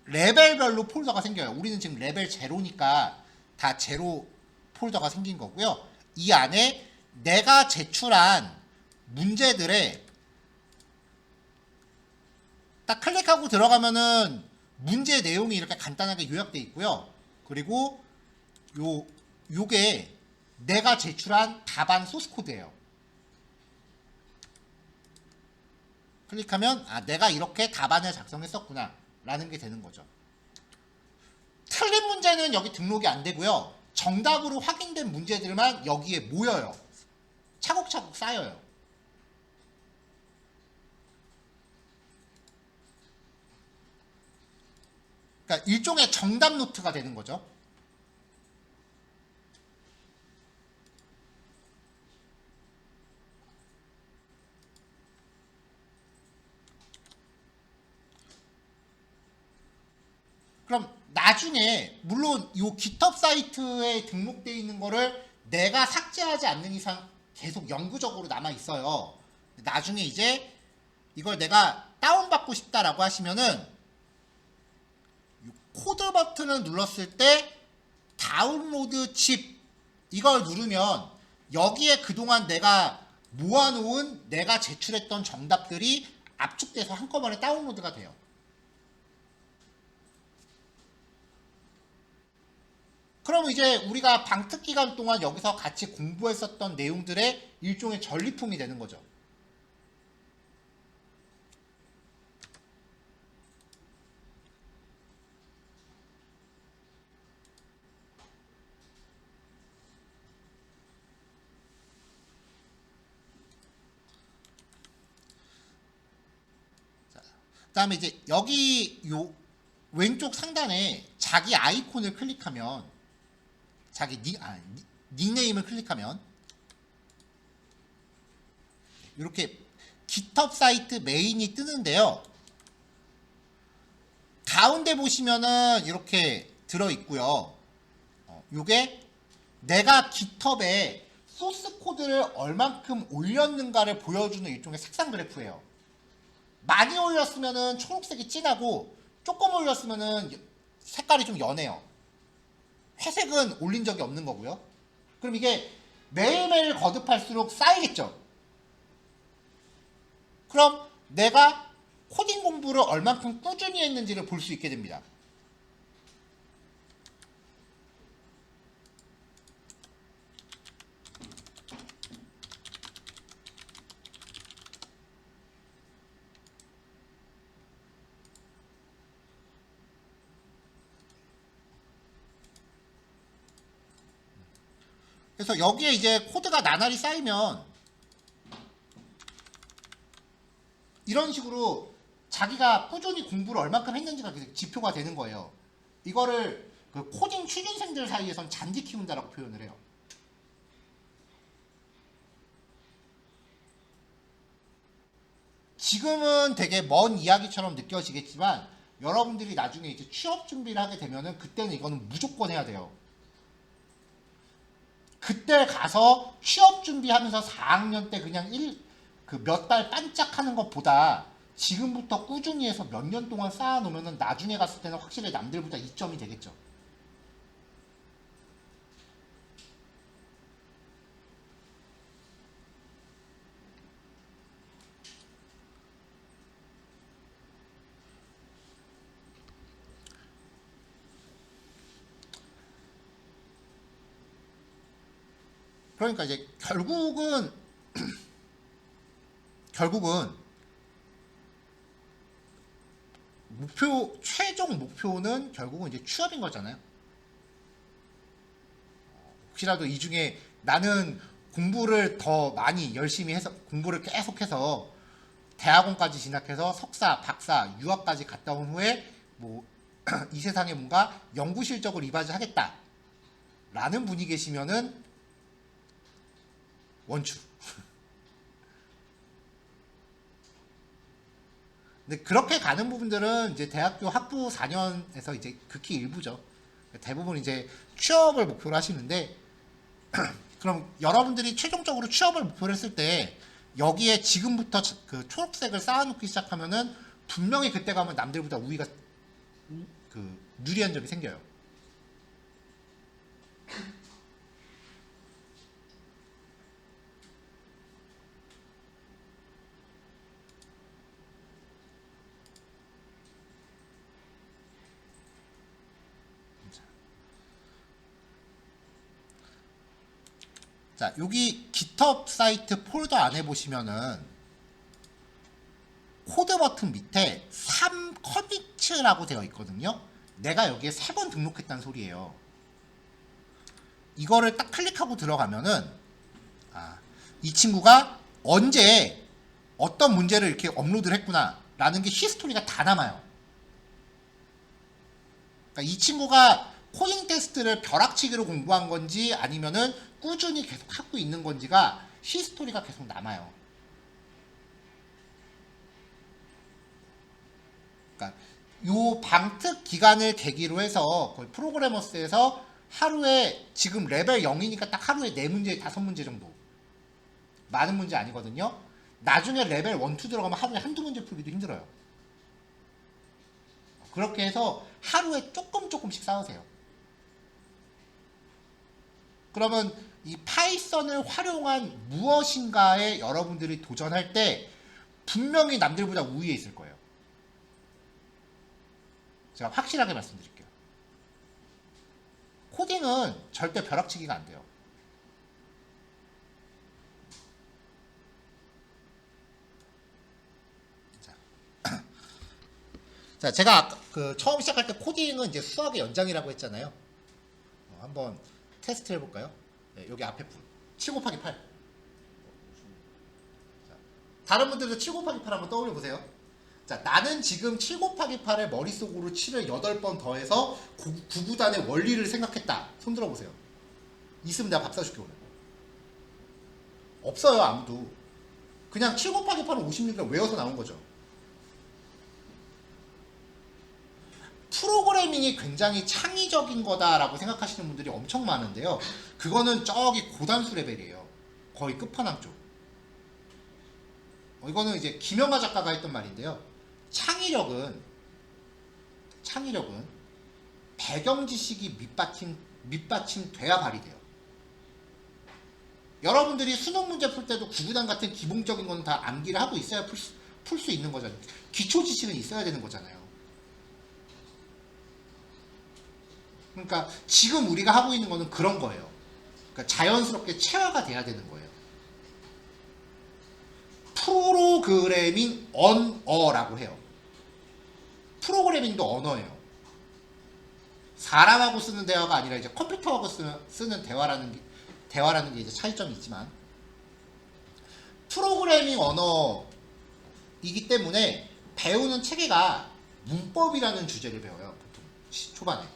[SPEAKER 1] 레벨별로 폴더가 생겨요. 우리는 지금 레벨 0니까 다 제로 폴더가 생긴 거고요. 이 안에 내가 제출한 문제들의 딱 클릭하고 들어가면은 문제 내용이 이렇게 간단하게 요약되어 있고요. 그리고 요게 내가 제출한 답안 소스 코드예요. 클릭하면 내가 이렇게 답안을 작성했었구나 라는 게 되는 거죠. 틀린 문제는 여기 등록이 안 되고요. 정답으로 확인된 문제들만 여기에 모여요. 차곡차곡 쌓여요. 그러니까 일종의 정답 노트가 되는 거죠. 그럼 나중에 물론 이 GitHub 사이트에 등록되어 있는 거를 내가 삭제하지 않는 이상 계속 영구적으로 남아 있어요. 나중에 이제 이걸 내가 다운받고 싶다라고 하시면은 코드 버튼을 눌렀을 때 다운로드 칩 이걸 누르면 여기에 그동안 내가 모아놓은 내가 제출했던 정답들이 압축돼서 한꺼번에 다운로드가 돼요. 그럼 이제 우리가 방특 기간 동안 여기서 같이 공부했었던 내용들의 일종의 전리품이 되는 거죠. 그 다음에 이제 여기 요 왼쪽 상단에 자기 아이콘을 클릭하면 자기 닉네임을 클릭하면 이렇게 GitHub 사이트 메인이 뜨는데요. 가운데 보시면은 이렇게 들어있고요. 요게 내가 GitHub에 소스 코드를 얼만큼 올렸는가를 보여주는 일종의 색상 그래프예요. 많이 올렸으면은 초록색이 진하고 조금 올렸으면은 색깔이 좀 연해요. 회색은 올린 적이 없는 거고요. 그럼 이게 매일매일 거듭할수록 쌓이겠죠. 그럼 내가 코딩 공부를 얼만큼 꾸준히 했는지를 볼 수 있게 됩니다. 그래서 여기에 이제 코드가 나날이 쌓이면 이런 식으로 자기가 꾸준히 공부를 얼만큼 했는지가 지표가 되는 거예요. 이거를 그 코딩 취준생들 사이에선 잔디 키운다라고 표현을 해요. 지금은 되게 먼 이야기처럼 느껴지겠지만 여러분들이 나중에 이제 취업 준비를 하게 되면은 그때는 이거는 무조건 해야 돼요. 그때 가서 취업 준비하면서 4학년 때 그냥 몇 달 반짝하는 것보다 지금부터 꾸준히 해서 몇 년 동안 쌓아놓으면 나중에 갔을 때는 확실히 남들보다 이점이 되겠죠. 그러니까 이제 결국은 최종 목표는 결국은 이제 취업인 거잖아요. 혹시라도 이 중에 나는 공부를 더 많이 열심히 해서 공부를 계속해서 대학원까지 진학해서 석사, 박사, 유학까지 갔다 온 후에 뭐 이 세상에 뭔가 연구 실적을 이바지하겠다 라는 분이 계시면은 원추. 근데 그렇게 가는 부분들은 이제 대학교 학부 4년에서 이제 극히 일부죠. 대부분 이제 취업을 목표로 하시는데 그럼 여러분들이 최종적으로 취업을 목표로 했을 때 여기에 지금부터 그 초록색을 쌓아놓기 시작하면은 분명히 그때 가면 남들보다 우위가 유리한 점이 생겨요. 자, 여기 GitHub 사이트 폴더 안에 보시면은 코드 버튼 밑에 3 커밋라고 되어 있거든요. 내가 여기에 3번 등록했다는 소리예요. 이거를 딱 클릭하고 들어가면은 이 친구가 언제 어떤 문제를 이렇게 업로드를 했구나 라는 게 히스토리가 다 남아요. 그러니까 이 친구가 코딩 테스트를 벼락치기로 공부한 건지 아니면은 꾸준히 계속 하고 있는 건지가 히스토리가 계속 남아요. 그러니까 요 방특 기간을 계기로 해서 거의 프로그래머스에서 하루에 지금 레벨 0이니까 딱 하루에 4문제, 5문제 정도. 많은 문제 아니거든요. 나중에 레벨 1, 2 들어가면 하루에 한두 문제 풀기도 힘들어요. 그렇게 해서 하루에 조금씩 쌓으세요. 그러면 이 파이썬을 활용한 무엇인가에 여러분들이 도전할 때 분명히 남들보다 우위에 있을 거예요. 제가 확실하게 말씀드릴게요. 코딩은 절대 벼락치기가 안 돼요. 자, 제가 아까 처음 시작할 때 코딩은 이제 수학의 연장이라고 했잖아요. 한번 테스트 해볼까요? 네, 여기 앞에 분. 7 곱하기 8. 자, 다른 분들도 7 곱하기 8 한번 떠올려 보세요. 자, 나는 지금 7 곱하기 8을 머릿속으로 7을 8번 더해서 9구단의 원리를 생각했다. 손 들어보세요. 있으면 내가 밥 사줄게 오늘. 없어요, 아무도. 그냥 7 곱하기 8은 56이라고 외워서 나온 거죠. 프로그래밍이 굉장히 창의적인 거다라고 생각하시는 분들이 엄청 많은데요. 그거는 저기 고단수 레벨이에요. 거의 끝판왕 쪽. 이거는 이제 김영하 작가가 했던 말인데요. 창의력은 배경 지식이 밑받침 돼야 발휘돼요. 여러분들이 수능 문제 풀 때도 구구단 같은 기본적인 건 다 암기를 하고 있어야 풀 수 있는 거잖아요. 기초 지식은 있어야 되는 거잖아요. 그러니까 지금 우리가 하고 있는 거는 그런 거예요. 그러니까 자연스럽게 체화가 돼야 되는 거예요. 프로그래밍 언어라고 해요. 프로그래밍도 언어예요. 사람하고 쓰는 대화가 아니라 이제 컴퓨터하고 쓰는 대화라는 게 이제 차이점이 있지만 프로그래밍 언어이기 때문에 배우는 체계가 문법이라는 주제를 배워요. 보통 초반에.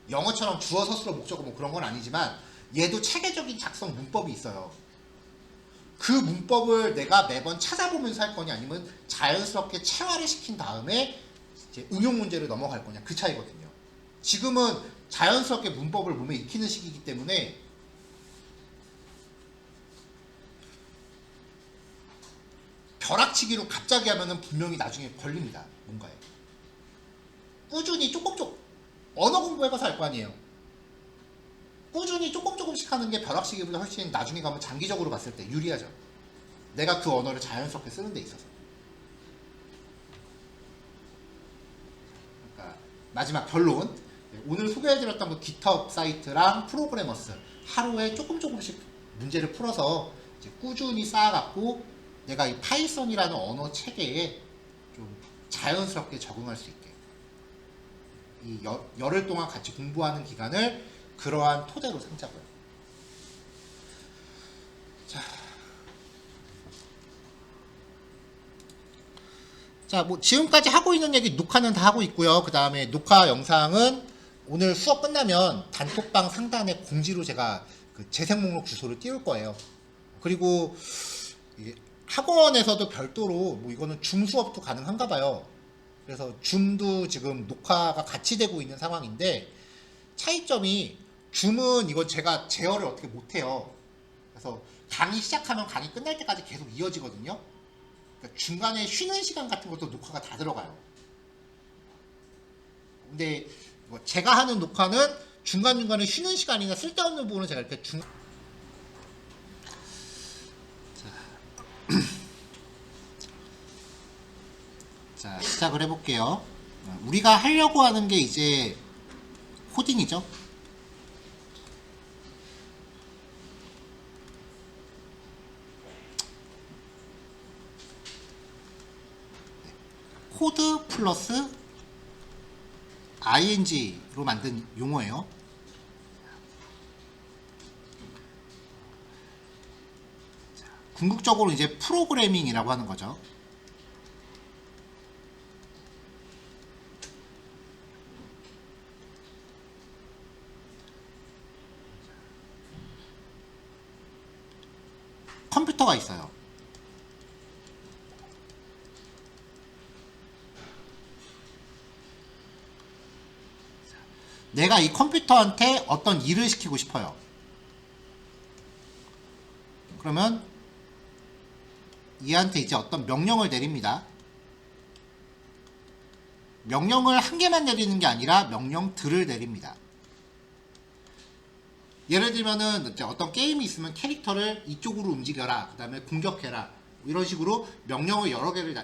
[SPEAKER 1] 영어처럼 주어 서술어 목적어 뭐 그런 건 아니지만 얘도 체계적인 작성 문법이 있어요. 그 문법을 내가 매번 찾아보면서 할 거냐 아니면 자연스럽게 체화를 시킨 다음에 이제 응용 문제로 넘어갈 거냐 그 차이거든요. 지금은 자연스럽게 문법을 몸에 익히는 시기이기 때문에 벼락치기로 갑자기 하면은 분명히 나중에 걸립니다. 뭔가에. 꾸준히 조금 언어 공부해봐서 알 거 아니에요. 꾸준히 조금씩 하는 게 벼락치기보다 훨씬 나중에 가면 장기적으로 봤을 때 유리하죠. 내가 그 언어를 자연스럽게 쓰는 데 있어서. 그러니까 마지막 결론. 오늘 소개해드렸던 그 GitHub 사이트랑 프로그래머스 하루에 조금씩 문제를 풀어서 이제 꾸준히 쌓아갖고 내가 이 파이썬이라는 언어 체계에 좀 자연스럽게 적응할 수 있게 이 열흘 동안 같이 공부하는 기간을 그러한 토대로 삼자고요. 자, 뭐 지금까지 하고 있는 얘기 녹화는 다 하고 있고요. 그 다음에 녹화 영상은 오늘 수업 끝나면 단톡방 상단에 공지로 제가 그 재생 목록 주소를 띄울 거예요. 그리고 학원에서도 별도로 뭐 이거는 줌 수업도 가능한가 봐요. 그래서 줌도 지금 녹화가 같이 되고 있는 상황인데 차이점이 줌은 이거 제가 제어를 어떻게 못해요. 그래서 강의 시작하면 강의 끝날 때까지 계속 이어지거든요. 그러니까 중간에 쉬는 시간 같은 것도 녹화가 다 들어가요. 근데 뭐 제가 하는 녹화는 중간중간에 쉬는 시간이나 쓸데없는 부분은 제가 이렇게 자, 시작을 해볼게요. 우리가 하려고 하는 게 이제 코딩이죠. 코드 플러스 ing로 만든 용어예요. 궁극적으로 이제 프로그래밍이라고 하는 거죠. 컴퓨터가 있어요. 내가 이 컴퓨터한테 어떤 일을 시키고 싶어요. 그러면 얘한테 이제 어떤 명령을 내립니다. 명령을 한 개만 내리는 게 아니라 명령들을 내립니다. 예를 들면은 어떤 게임이 있으면 캐릭터를 이쪽으로 움직여라, 그 다음에 공격해라, 이런 식으로 명령어 여러 개를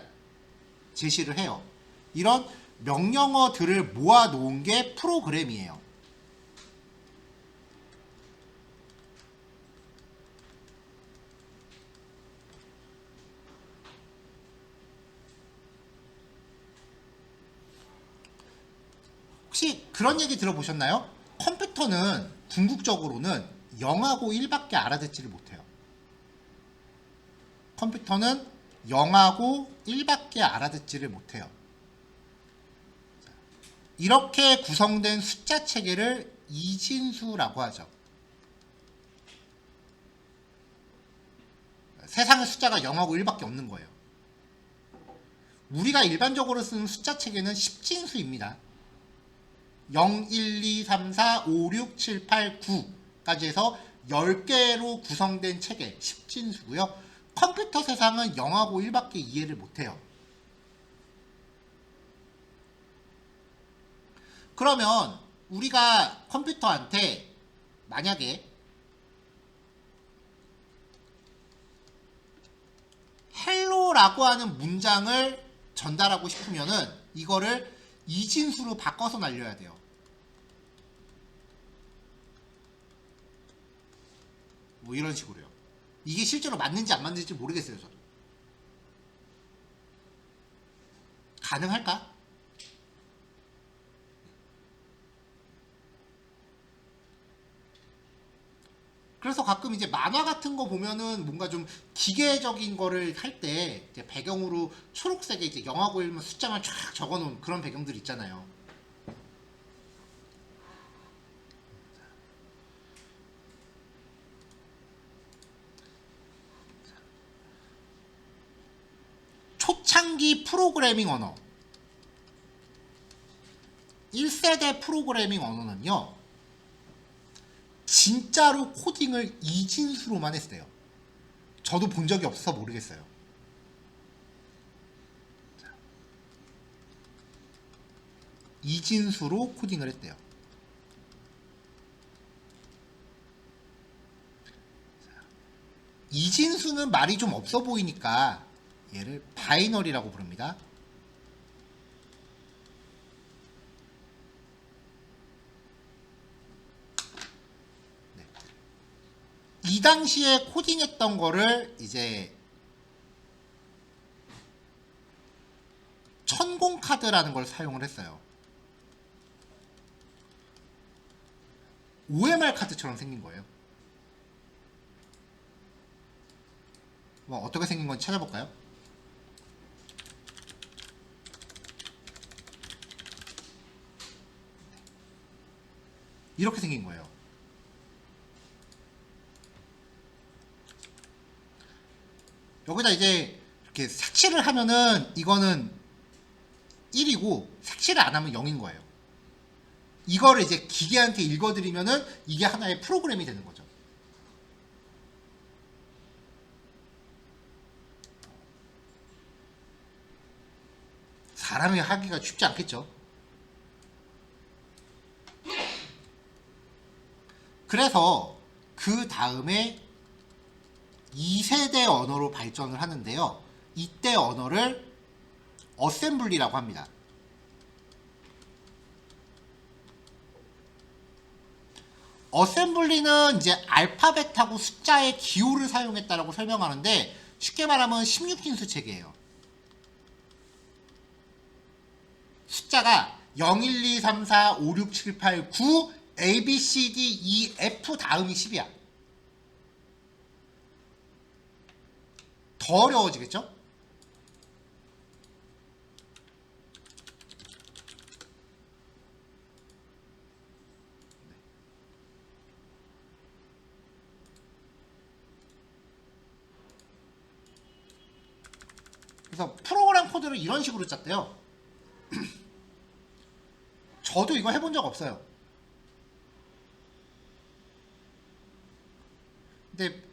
[SPEAKER 1] 제시를 해요. 이런 명령어들을 모아 놓은 게 프로그램이에요. 혹시 그런 얘기 들어보셨나요? 컴퓨터는 궁극적으로는 0하고 1밖에 알아듣지를 못해요. 컴퓨터는 0하고 1밖에 알아듣지를 못해요. 이렇게 구성된 숫자 체계를 이진수라고 하죠. 세상의 숫자가 0하고 1밖에 없는 거예요. 우리가 일반적으로 쓰는 숫자 체계는 10진수입니다. 0, 1, 2, 3, 4, 5, 6, 7, 8, 9까지 해서 10개로 구성된 체계 10진수고요. 컴퓨터 세상은 0하고 1밖에 이해를 못해요. 그러면 우리가 컴퓨터한테 만약에 헬로라고 하는 문장을 전달하고 싶으면은 이거를 이진수로 바꿔서 날려야 돼요. 뭐 이런 식으로요. 이게 실제로 맞는지 안 맞는지 모르겠어요, 저도. 가능할까? 그래서 가끔 이제 만화 같은 거 보면은 뭔가 좀 기계적인 거를 할 때 배경으로 초록색에 이제 0하고 1면 숫자만 쫙 적어놓은 그런 배경들 있잖아요. 초창기 프로그래밍 언어 1세대 프로그래밍 언어는요, 진짜로 코딩을 이진수로만 했어요. 저도 본 적이 없어서 모르겠어요. 이진수로 코딩을 했대요. 이진수는 말이 좀 없어 보이니까 얘를 바이너리라고 부릅니다. 당시에 코딩했던 거를 이제 천공 카드라는 걸 사용을 했어요. OMR 카드처럼 생긴 거예요. 뭐 어떻게 생긴 건지 찾아볼까요? 이렇게 생긴 거예요. 여기다 이제 이렇게 색칠을 하면은 이거는 1이고 색칠을 안 하면 0인 거예요. 이거를 이제 기계한테 읽어드리면은 이게 하나의 프로그램이 되는 거죠. 사람이 하기가 쉽지 않겠죠. 그래서 그 다음에 2세대 언어로 발전을 하는데요. 이때 언어를 어셈블리라고 합니다. 어셈블리는 이제 알파벳하고 숫자의 기호를 사용했다라고 설명하는데 쉽게 말하면 16진수 체계예요. 숫자가 0, 1, 2, 3, 4, 5, 6, 7, 8, 9 A, B, C, D, E, F 다음이 10이야. 더 어려워지겠죠? 그래서 프로그램 코드를 이런 식으로 짰대요. 저도 이거 해본 적 없어요. 근데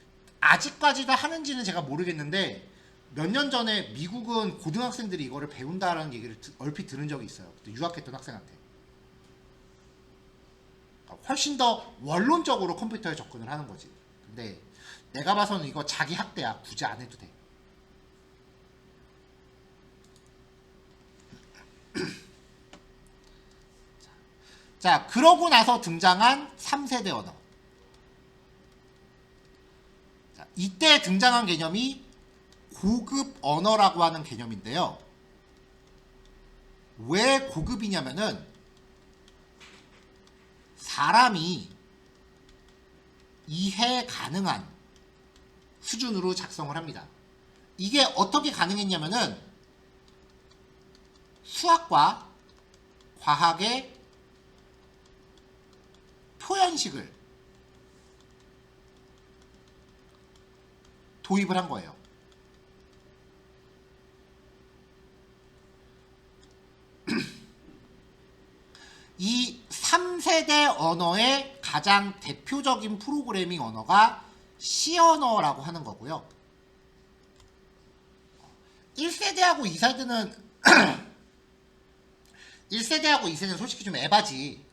[SPEAKER 1] 아직까지도 하는지는 제가 모르겠는데 몇 년 전에 미국은 고등학생들이 이거를 배운다라는 얘기를 얼핏 들은 적이 있어요. 유학했던 학생한테. 훨씬 더 원론적으로 컴퓨터에 접근을 하는 거지. 근데 내가 봐서는 이거 자기 학대야. 굳이 안 해도 돼. 자, 그러고 나서 등장한 3세대 언어. 자, 이때 등장한 개념이 고급 언어라고 하는 개념인데요. 왜 고급이냐면은 사람이 이해 가능한 수준으로 작성을 합니다. 이게 어떻게 가능했냐면은 수학과 과학의 표현식을 도입을 한 거예요. 이 3세대 언어의 가장 대표적인 프로그래밍 언어가 C 언어라고 하는 거고요. 1세대하고 2세대는 1세대하고 2세대는 솔직히 좀 에바지.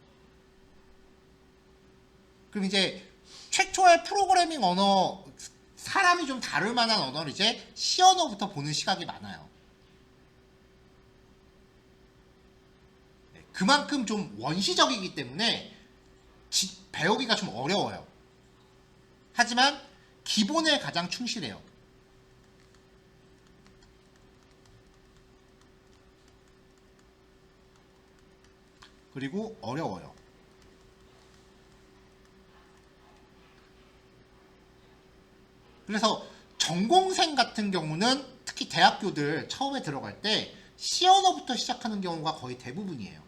[SPEAKER 1] 그럼 이제 최초의 프로그래밍 언어, 사람이 좀 다룰 만한 언어를 이제 C 언어부터 보는 시각이 많아요. 그만큼 좀 원시적이기 때문에 배우기가 좀 어려워요. 하지만 기본에 가장 충실해요. 그리고 어려워요. 그래서 전공생 같은 경우는 특히 대학교들 처음에 들어갈 때 C 언어부터 시작하는 경우가 거의 대부분이에요.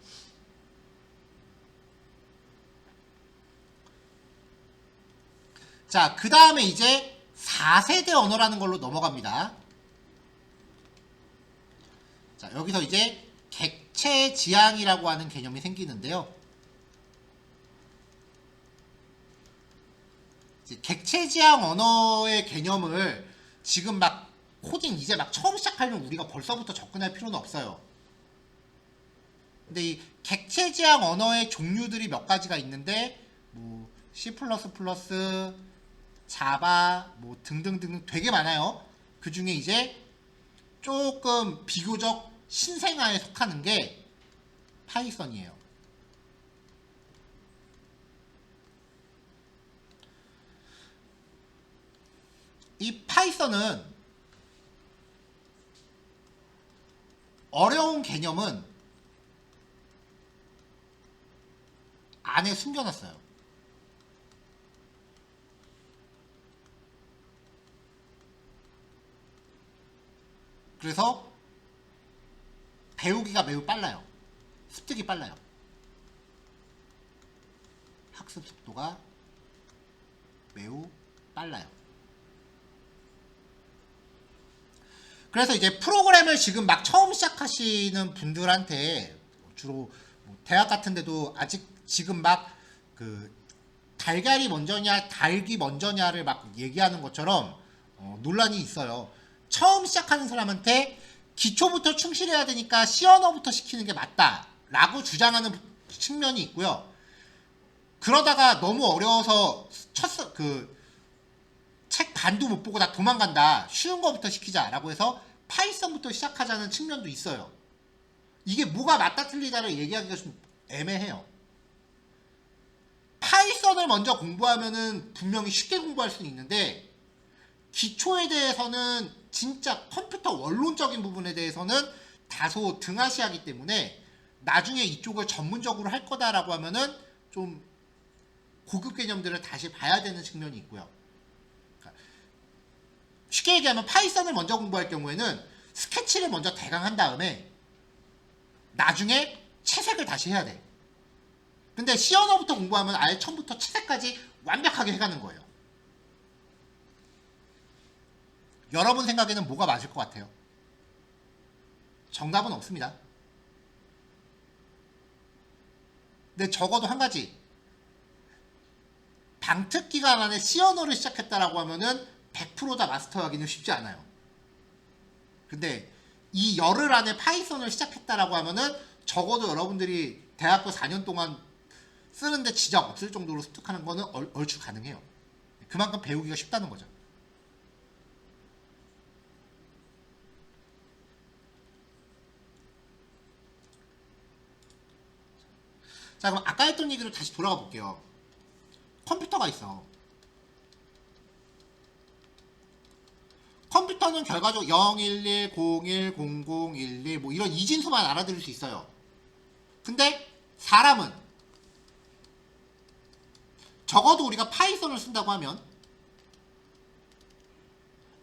[SPEAKER 1] 자, 그 다음에 이제 4세대 언어라는 걸로 넘어갑니다. 자, 여기서 이제 객체지향이라고 하는 개념이 생기는데요. 객체지향 언어의 개념을 지금 막 코딩 이제 막 처음 시작하면 우리가 벌써부터 접근할 필요는 없어요. 근데 이 객체지향 언어의 종류들이 몇 가지가 있는데 뭐 C++, 자바 뭐 등등등 되게 많아요. 그 중에 이제 조금 비교적 신생아에 속하는 게 파이썬이에요. 파이썬은 어려운 개념은 안에 숨겨놨어요. 그래서 배우기가 매우 빨라요. 습득이 빨라요. 학습 속도가 매우 빨라요. 그래서 이제 프로그램을 지금 막 처음 시작하시는 분들한테 주로 뭐 대학 같은 데도 아직 지금 막 그 달걀이 먼저냐 닭이 먼저냐를 막 얘기하는 것처럼 논란이 있어요. 처음 시작하는 사람한테 기초부터 충실해야 되니까 C 언어부터 시키는 게 맞다 라고 주장하는 측면이 있고요. 그러다가 너무 어려워서 책 반도 못 보고 다 도망간다. 쉬운 거부터 시키자 라고 해서 파이썬부터 시작하자는 측면도 있어요. 이게 뭐가 맞다 틀리다를 얘기하기가 좀 애매해요. 파이썬을 먼저 공부하면은 분명히 쉽게 공부할 수는 있는데 기초에 대해서는 진짜 컴퓨터 원론적인 부분에 대해서는 다소 등하시하기 때문에 나중에 이쪽을 전문적으로 할 거다라고 하면은 좀 고급 개념들을 다시 봐야 되는 측면이 있고요. 쉽게 얘기하면 파이썬을 먼저 공부할 경우에는 스케치를 먼저 대강 한 다음에 나중에 채색을 다시 해야 돼. 근데 C 언어부터 공부하면 아예 처음부터 채색까지 완벽하게 해가는 거예요. 여러분 생각에는 뭐가 맞을 것 같아요? 정답은 없습니다. 근데 적어도 한 가지, 방특 기간 안에 C 언어를 시작했다라고 하면은 100%다 마스터하기는 쉽지 않아요. 근데 이 열흘 안에 파이썬을 시작했다라고 하면은 적어도 여러분들이 대학교 4년 동안 쓰는데 지장 없을 정도로 습득하는 거는 얼추 가능해요. 그만큼 배우기가 쉽다는 거죠. 자, 그럼 아까 했던 얘기로 다시 돌아가 볼게요. 컴퓨터가 있어. 컴퓨터는 결과적으로 011, 01, 00, 11 뭐 이런 이진수만 알아들을 수 있어요. 근데 사람은 적어도 우리가 파이썬을 쓴다고 하면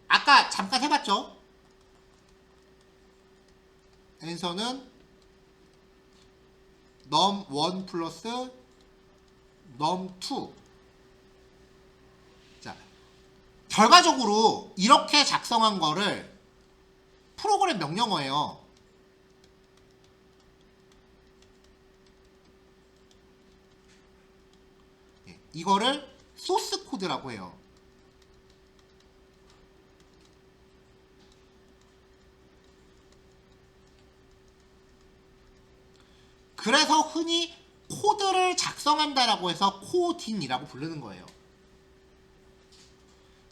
[SPEAKER 1] 아까 잠깐 해봤죠? 앤서는 num1 플러스 num2. 자, 결과적으로 이렇게 작성한 거를 프로그램 명령어예요. 이거를 소스 코드라고 해요. 그래서 흔히 코드를 작성한다라고 해서 코딩이라고 부르는 거예요.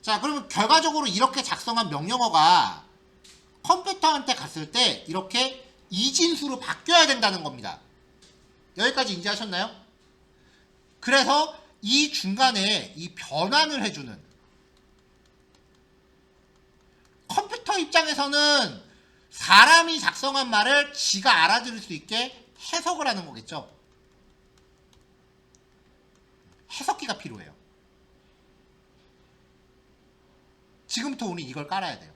[SPEAKER 1] 자, 그러면 결과적으로 이렇게 작성한 명령어가 컴퓨터한테 갔을 때 이렇게 이진수로 바뀌어야 된다는 겁니다. 여기까지 인지하셨나요? 그래서 이 중간에 이 변환을 해주는, 컴퓨터 입장에서는 사람이 작성한 말을 지가 알아들을 수 있게 해석을 하는 거겠죠. 해석기가 필요해요. 지금부터 우리 이걸 깔아야 돼요.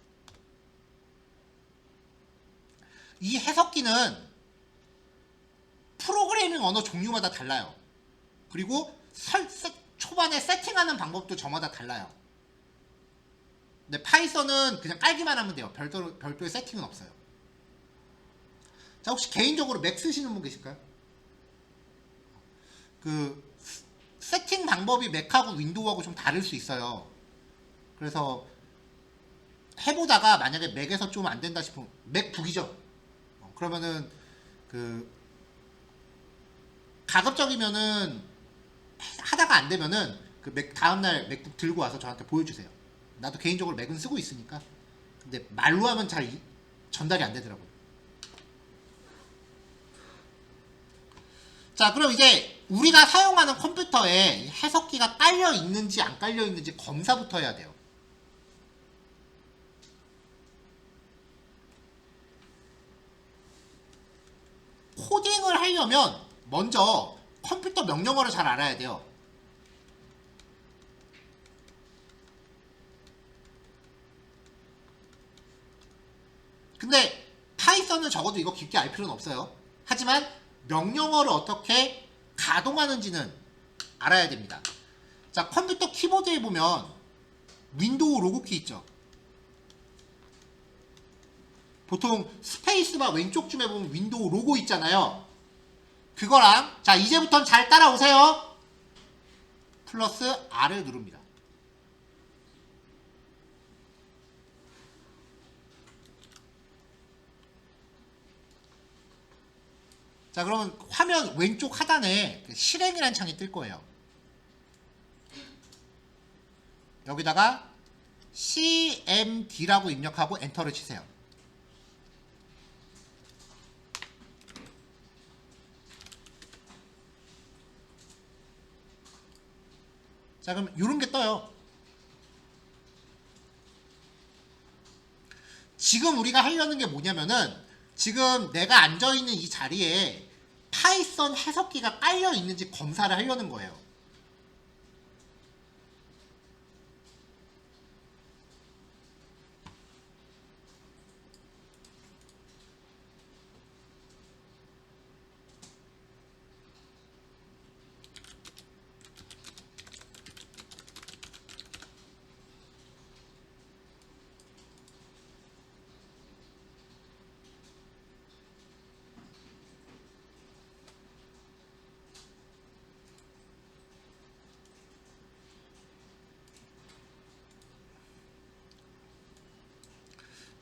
[SPEAKER 1] 이 해석기는 프로그래밍 언어 종류마다 달라요. 그리고 초반에 세팅하는 방법도 저마다 달라요. 근데 파이썬은 그냥 깔기만 하면 돼요. 별도의 세팅은 없어요. 자, 혹시 개인적으로 맥 쓰시는 분 계실까요? 그 세팅 방법이 맥하고 윈도우하고 좀 다를 수 있어요. 그래서 해보다가 만약에 맥에서 좀 안 된다 싶으면 맥북이죠. 그러면은 그 가급적이면은 하다가 안 되면은 그 맥 다음날 맥북 들고 와서 저한테 보여주세요. 나도 개인적으로 맥은 쓰고 있으니까. 근데 말로 하면 잘 전달이 안 되더라고요. 자, 그럼 이제 우리가 사용하는 컴퓨터에 해석기가 깔려 있는지 안 깔려 있는지 검사부터 해야 돼요. 하려면 먼저 컴퓨터 명령어를 잘 알아야 돼요. 근데 파이썬은 적어도 이거 깊게 알 필요는 없어요. 하지만 명령어를 어떻게 가동하는지는 알아야 됩니다. 자, 컴퓨터 키보드에 보면 윈도우 로그키 있죠. 보통 스페이스바 왼쪽쯤에 보면 윈도우 로고 있잖아요. 그거랑 자 이제부터는 잘 따라오세요. 플러스 R을 누릅니다. 자, 그러면 화면 왼쪽 하단에 실행이라는 창이 뜰 거예요. 여기다가 CMD라고 입력하고 엔터를 치세요. 자, 그럼 이런 게 떠요. 지금 우리가 하려는 게 뭐냐면은 지금 내가 앉아있는 이 자리에 파이썬 해석기가 깔려 있는지 검사를 하려는 거예요.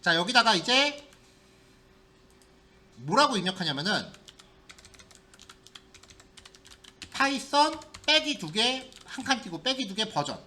[SPEAKER 1] 자, 여기다가 이제 뭐라고 입력하냐면은 파이썬 빼기 2개 한 칸 띄고 빼기 2개 버전.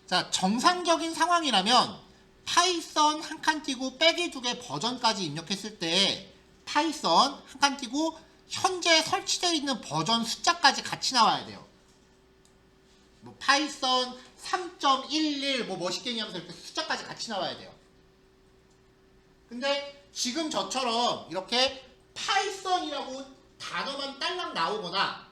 [SPEAKER 1] 자, 정상적인 상황이라면 파이썬 한 칸 띄고 빼기 2개 버전까지 입력했을 때 파이썬 한 칸 띄고 현재 설치되어 있는 버전 숫자까지 같이 나와야 돼요. 뭐 파이썬 3.11 뭐 멋있게 얘기하면서 이렇게 숫자까지 같이 나와야 돼요. 근데 지금 저처럼 이렇게 파이썬이라고 단어만 딸랑 나오거나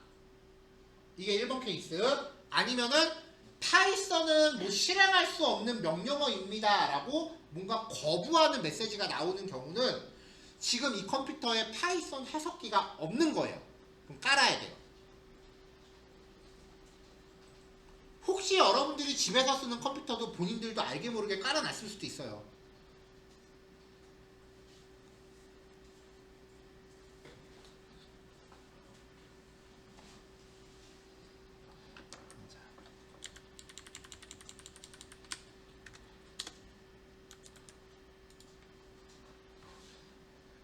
[SPEAKER 1] 이게 1번 케이스 아니면은 파이썬은 뭐 실행할 수 없는 명령어입니다 라고 뭔가 거부하는 메시지가 나오는 경우는 지금 이 컴퓨터에 파이썬 해석기가 없는 거예요. 그럼 깔아야 돼요. 혹시 여러분들이 집에서 쓰는 컴퓨터도 본인들도 알게 모르게 깔아놨을 수도 있어요.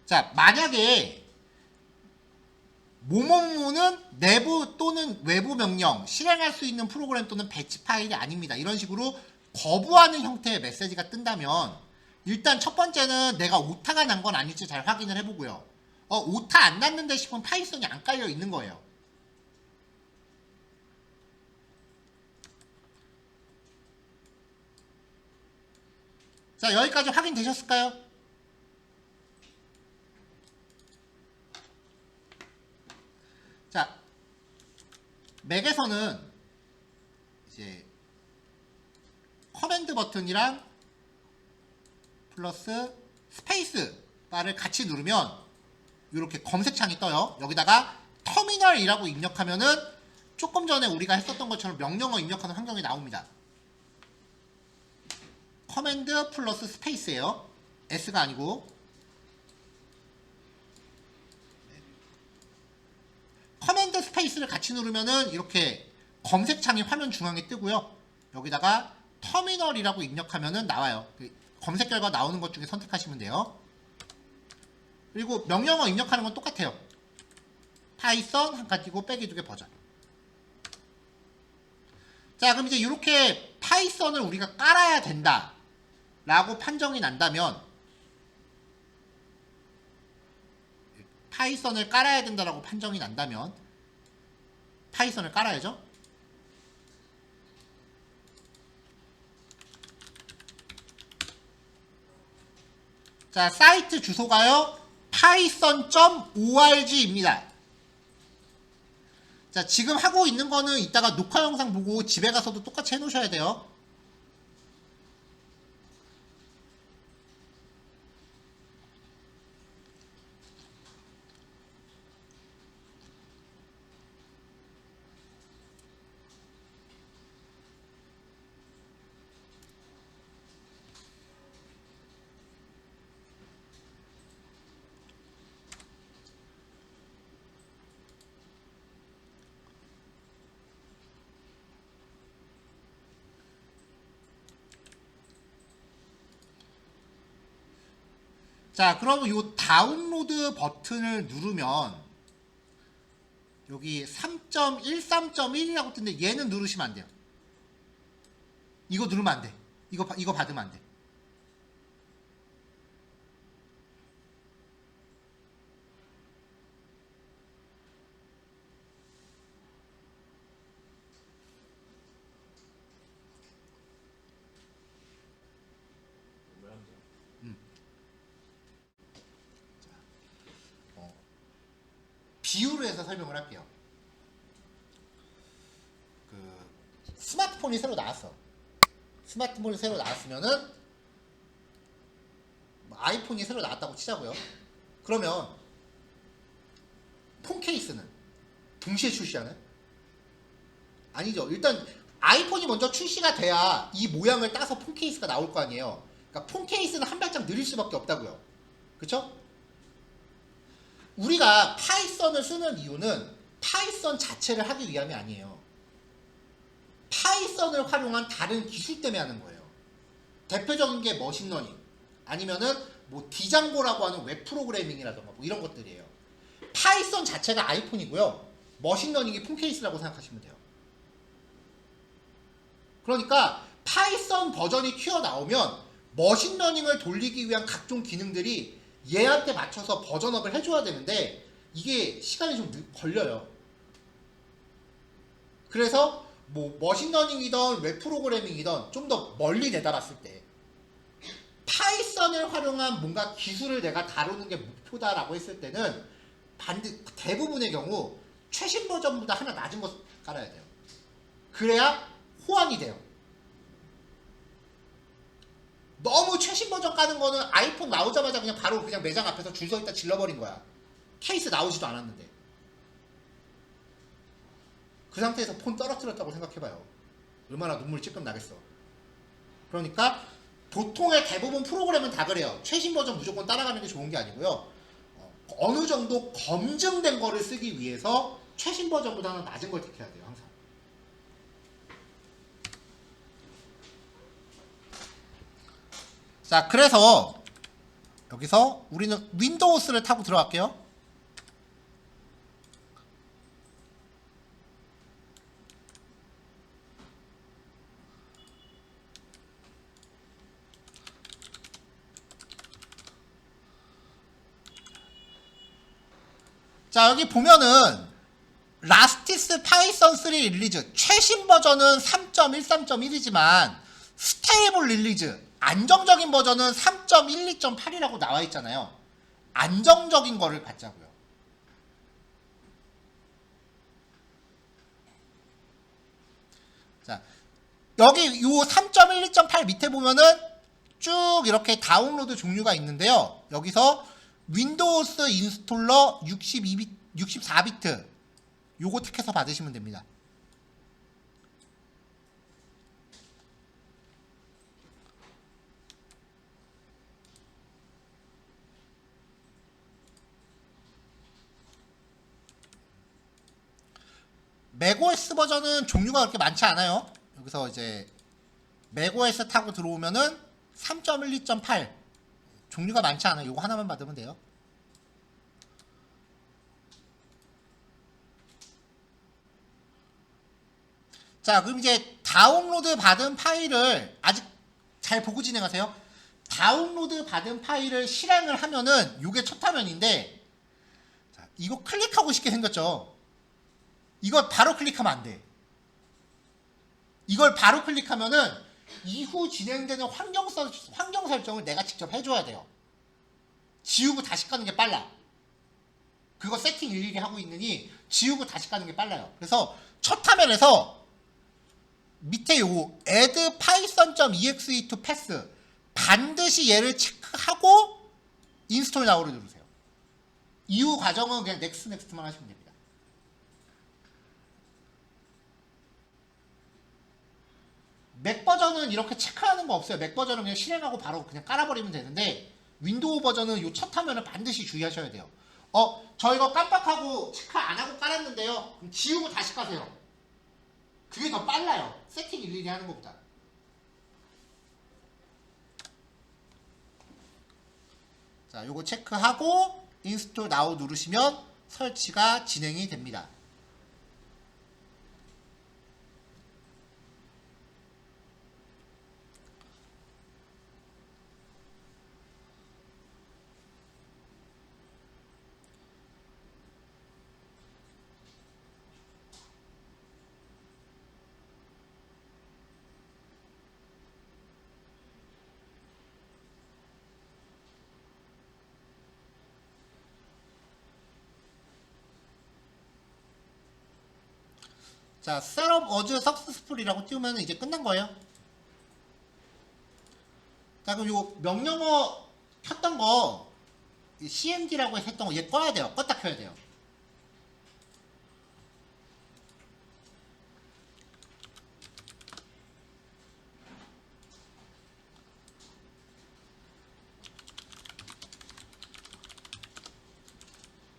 [SPEAKER 1] 자, 만약에 뭐뭐뭐는 내부 또는 외부 명령, 실행할 수 있는 프로그램 또는 배치 파일이 아닙니다. 이런 식으로 거부하는 형태의 메시지가 뜬다면 일단 첫 번째는 내가 오타가 난 건 아닐지 잘 확인을 해보고요. 오타 안 났는데 싶으면 파이썬이 안 깔려 있는 거예요. 자, 여기까지 확인되셨을까요? 자, 맥에서는 이제 커맨드 버튼이랑 플러스 스페이스 바를 같이 누르면 이렇게 검색창이 떠요. 여기다가 터미널이라고 입력하면은 조금 전에 우리가 했었던 것처럼 명령어 입력하는 환경이 나옵니다. 커맨드 플러스 스페이스예요. S가 아니고. 커맨드 스페이스를 같이 누르면은 이렇게 검색창이 화면 중앙에 뜨고요. 여기다가 터미널이라고 입력하면은 나와요. 검색 결과 나오는 것 중에 선택하시면 돼요. 그리고 명령어 입력하는 건 똑같아요. 파이썬 한 칸 띄고 빼기 2개 버전. 자, 그럼 이제 이렇게 파이썬을 우리가 깔아야 된다 라고 판정이 난다면, 파이썬을 깔아야 된다라고 판정이 난다면 파이썬을 깔아야죠. 자, 사이트 주소가요 python.org입니다. 자, 지금 하고 있는 거는 이따가 녹화 영상 보고 집에 가서도 똑같이 해놓으셔야 돼요. 자, 그러면 이 다운로드 버튼을 누르면 여기 3.13.1이라고 뜨는데 얘는 누르시면 안 돼요. 이거 누르면 안 돼. 이거 받으면 안 돼. 비유를 해서 설명을 할게요. 그 스마트폰이 새로 나왔어. 스마트폰이 새로 나왔으면은 아이폰이 새로 나왔다고 치자고요. 그러면 폰 케이스는 동시에 출시하나요? 아니죠. 일단 아이폰이 먼저 출시가 돼야 이 모양을 따서 폰 케이스가 나올 거 아니에요. 그러니까 폰 케이스는 한 발짝 느릴 수밖에 없다고요. 그쵸? 우리가 파이썬을 쓰는 이유는 파이썬 자체를 하기 위함이 아니에요. 파이썬을 활용한 다른 기술 때문에 하는 거예요. 대표적인 게 머신러닝, 아니면은 뭐 디장고라고 하는 웹 프로그래밍이라던가 뭐 이런 것들이에요. 파이썬 자체가 아이폰이고요. 머신러닝이 폰 케이스라고 생각하시면 돼요. 그러니까 파이썬 버전이 튀어나오면 머신러닝을 돌리기 위한 각종 기능들이 얘한테 맞춰서 버전업을 해줘야 되는데 이게 시간이 좀 걸려요. 그래서 뭐 머신러닝이든 웹 프로그래밍이든 좀 더 멀리 내다봤을 때 파이썬을 활용한 뭔가 기술을 내가 다루는 게 목표다라고 했을 때는 대부분의 경우 최신 버전보다 하나 낮은 거 깔아야 돼요. 그래야 호환이 돼요. 너무 최신 버전 까는 거는 아이폰 나오자마자 그냥 바로 그냥 매장 앞에서 줄 서 있다 질러버린 거야. 케이스 나오지도 않았는데. 그 상태에서 폰 떨어뜨렸다고 생각해봐요. 얼마나 눈물 찔끔 나겠어. 그러니까 보통의 대부분 프로그램은 다 그래요. 최신 버전 무조건 따라가는 게 좋은 게 아니고요. 어느 정도 검증된 거를 쓰기 위해서 최신 버전보다는 낮은 걸 택해야 돼요. 항상. 자, 그래서 여기서 우리는 윈도우스를 타고 들어갈게요. 자, 여기 보면은 라스티스 파이썬 3 릴리즈 최신 버전은 3.13.1이지만 스테이블 릴리즈 안정적인 버전은 3.12.8이라고 나와 있잖아요. 안정적인 거를 갖자고요. 자, 여기 요 3.12.8 밑에 보면은 쭉 이렇게 다운로드 종류가 있는데요. 여기서 윈도우스 인스톨러 64비트 요거 택해서 받으시면 됩니다. 맥OS 버전은 종류가 그렇게 많지 않아요. 여기서 이제 맥OS 타고 들어오면은 3.12.8 종류가 많지 않아요. 요거 하나만 받으면 돼요. 자, 그럼 이제 다운로드 받은 파일을 아직 잘 보고 진행하세요. 다운로드 받은 파일을 실행을 하면은 이게 첫 화면인데, 자, 이거 클릭하고 싶게 생겼죠. 이거 바로 클릭하면 안 돼. 이걸 바로 클릭하면은 이후 진행되는 환경 설정을 내가 직접 해줘야 돼요. 지우고 다시 가는 게 빨라. 그거 세팅 일일이 하고 있느니 지우고 다시 가는 게 빨라요. 그래서 첫 화면에서 밑에 요거 add python.exe to pass 반드시 얘를 체크하고 인스톨 나우를 누르세요. 이후 과정은 그냥 넥스트만 하시면 됩니다. 맥 버전은 이렇게 체크하는 거 없어요. 맥 버전은 그냥 실행하고 바로 그냥 깔아버리면 되는데, 윈도우 버전은 요 첫 화면을 반드시 주의하셔야 돼요. 저 이거 깜빡하고 체크 안 하고 깔았는데요. 그럼 지우고 다시 까세요. 그게 더 빨라요. 세팅 일일이 하는 것보다. 자, 요거 체크하고 인스톨 나우 누르시면 설치가 진행이 됩니다. 자, 셋업 어즈 석세스풀이라고 띄우면 이제 끝난 거예요. 자, 그럼 요 명령어 켰던 거 cmd라고 했던 거 얘 꺼야 돼요. 껐다 켜야 돼요.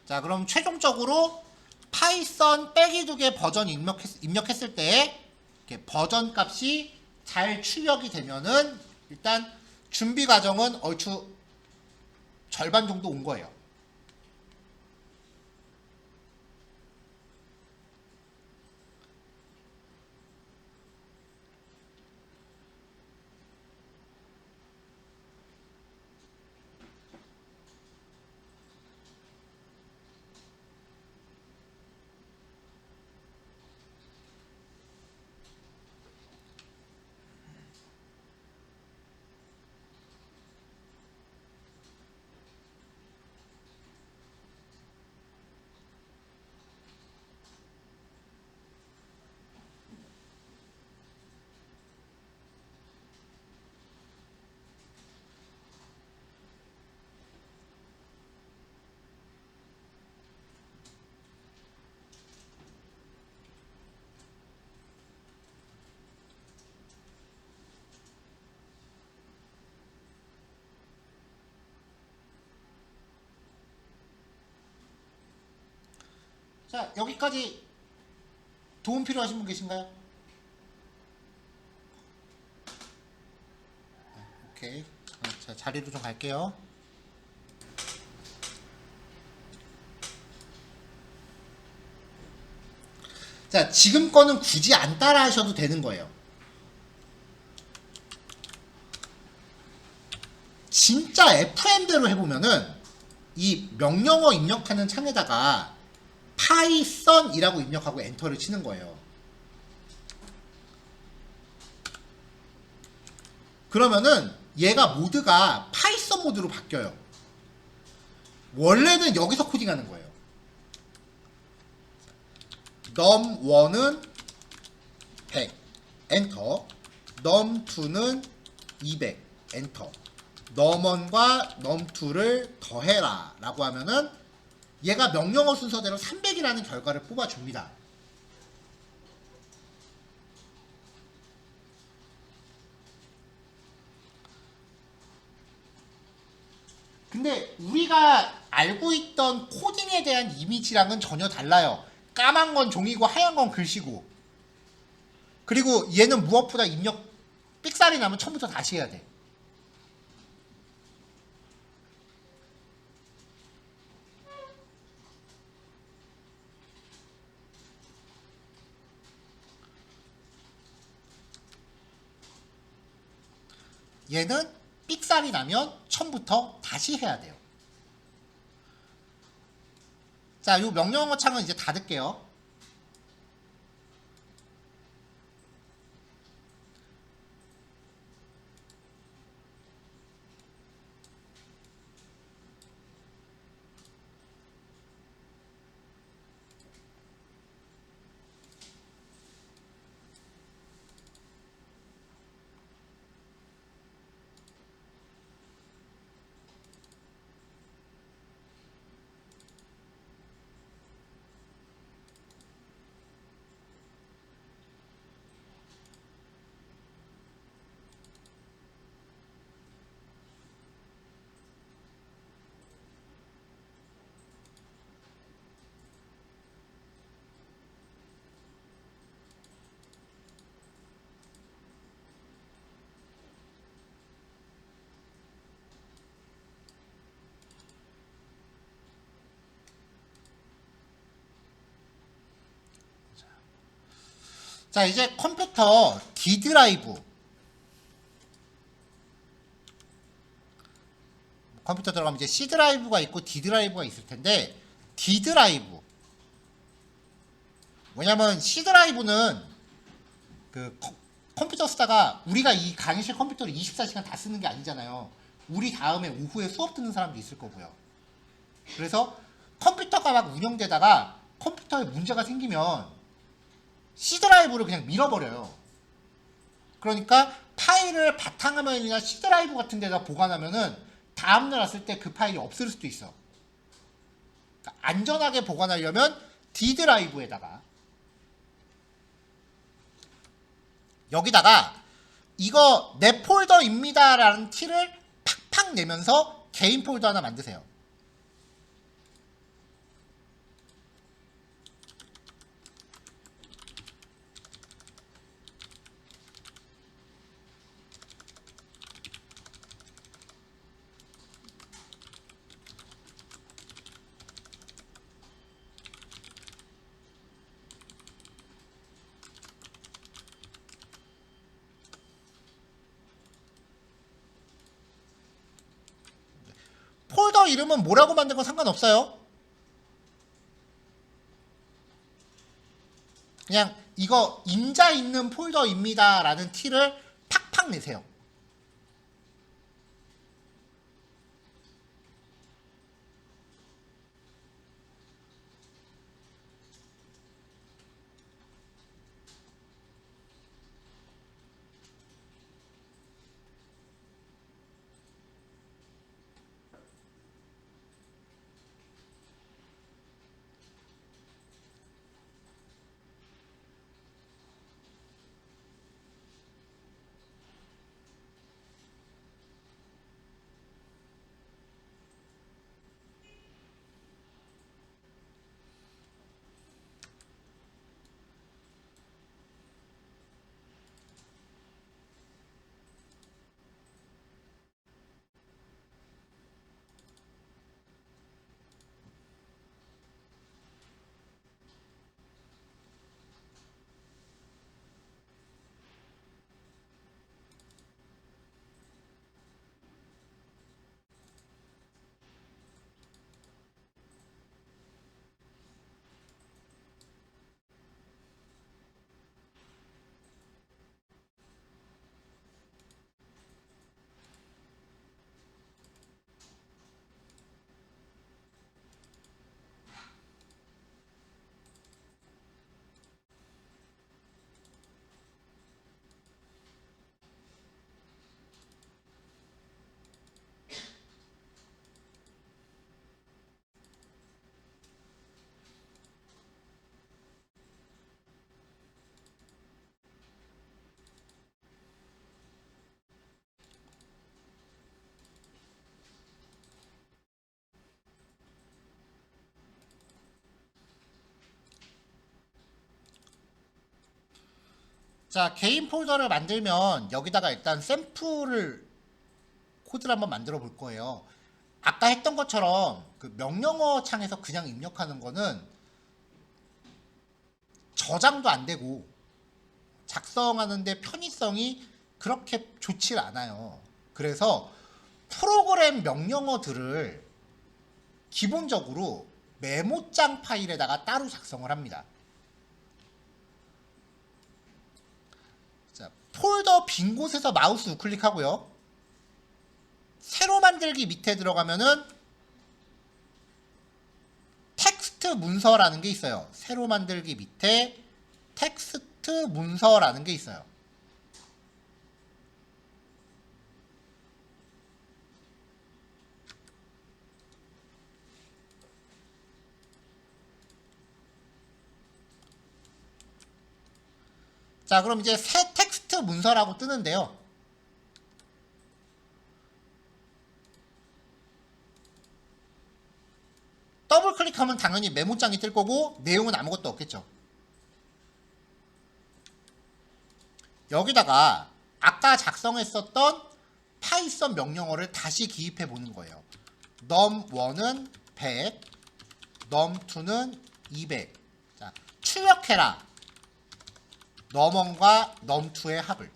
[SPEAKER 1] 자, 그럼 최종적으로 파이썬 빼기 2개 버전 입력했을 때 이렇게 버전 값이 잘 출력이 되면은 일단 준비 과정은 얼추 절반 정도 온 거예요. 자, 여기까지 도움 필요하신 분 계신가요? 오케이. 자, 자리로 좀 갈게요. 자, 지금 거는 굳이 안 따라 하셔도 되는 거예요. 진짜 FM대로 해보면은 이 명령어 입력하는 창에다가 파이썬이라고 입력하고 엔터를 치는 거예요. 그러면은 얘가 모드가 파이썬 모드로 바뀌어요. 원래는 여기서 코딩하는 거예요. num1은 100 엔터, num2는 200 엔터, num1과 num2를 더해라 라고 하면은 얘가 명령어 순서대로 300이라는 결과를 뽑아줍니다. 근데 우리가 알고 있던 코딩에 대한 이미지랑은 전혀 달라요. 까만 건 종이고 하얀 건 글씨고, 그리고 얘는 무엇보다 입력 삑살이 나면 처음부터 다시 해야 돼. 얘는 삑살이 나면 처음부터 다시 해야 돼요. 자, 요 명령어 창은 이제 닫을게요. 자, 이제 컴퓨터 D 드라이브, 컴퓨터 들어가면 이제 C 드라이브가 있고 D 드라이브가 있을 텐데, D 드라이브, 왜냐면 C 드라이브는 그 컴퓨터 쓰다가 우리가 이 강의실 컴퓨터를 24시간 다 쓰는 게 아니잖아요. 우리 다음에 오후에 수업 듣는 사람도 있을 거고요. 그래서 컴퓨터가 막 운영되다가 컴퓨터에 문제가 생기면 C 드라이브를 그냥 밀어버려요. 그러니까 파일을 바탕화면이나 C 드라이브 같은 데다 보관하면은 다음날 왔을 때 그 파일이 없을 수도 있어. 그러니까 안전하게 보관하려면 D 드라이브에다가 여기다가 이거 내 폴더입니다 라는 티를 팍팍 내면서 개인 폴더 하나 만드세요. 폴더 이름은 뭐라고 만든 건 상관없어요. 그냥 이거 임자 있는 폴더입니다 라는 티를 팍팍 내세요. 자, 개인 폴더를 만들면 여기다가 일단 샘플을 코드를 한번 만들어 볼 거예요. 아까 했던 것처럼 그 명령어 창에서 그냥 입력하는 거는 저장도 안 되고 작성하는데 편의성이 그렇게 좋질 않아요. 그래서 프로그램 명령어들을 기본적으로 메모장 파일에다가 따로 작성을 합니다. 자, 폴더 빈 곳에서 마우스 우클릭하고요. 새로 만들기 밑에 들어가면은 텍스트 문서라는 게 있어요. 새로 만들기 밑에 텍스트 문서라는 게 있어요. 자, 그럼 이제 새 텍스트 문서라고 뜨는데요. 더블 클릭하면 당연히 메모장이 뜰 거고 내용은 아무것도 없겠죠. 여기다가 아까 작성했었던 파이썬 명령어를 다시 기입해 보는 거예요. num1은 100, num2는 200. 자, 출력해라. num1과 num2의 합을.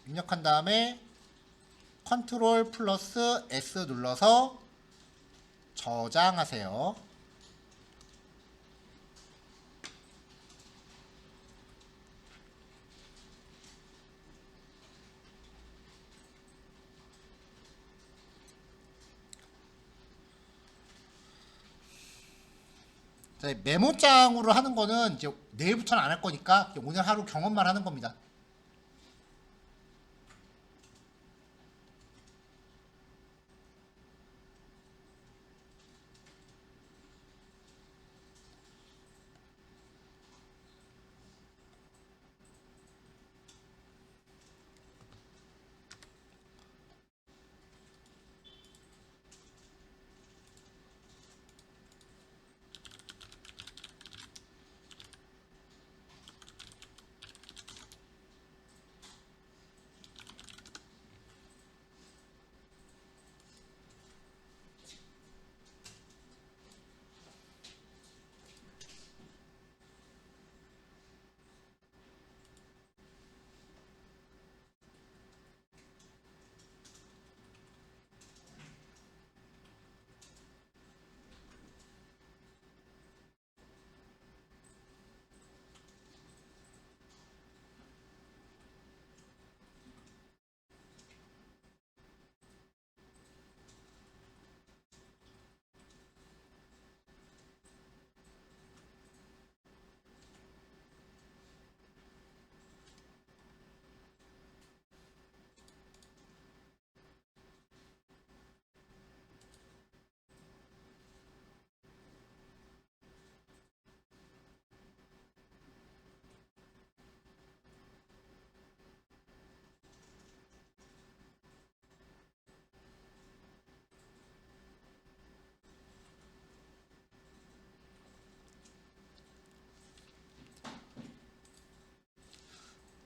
[SPEAKER 1] 입력한 다음에 컨트롤 플러스 S 눌러서 저장하세요. 자, 메모장으로 하는 거는 이제 내일부터는 안 할 거니까 오늘 하루 경험만 하는 겁니다.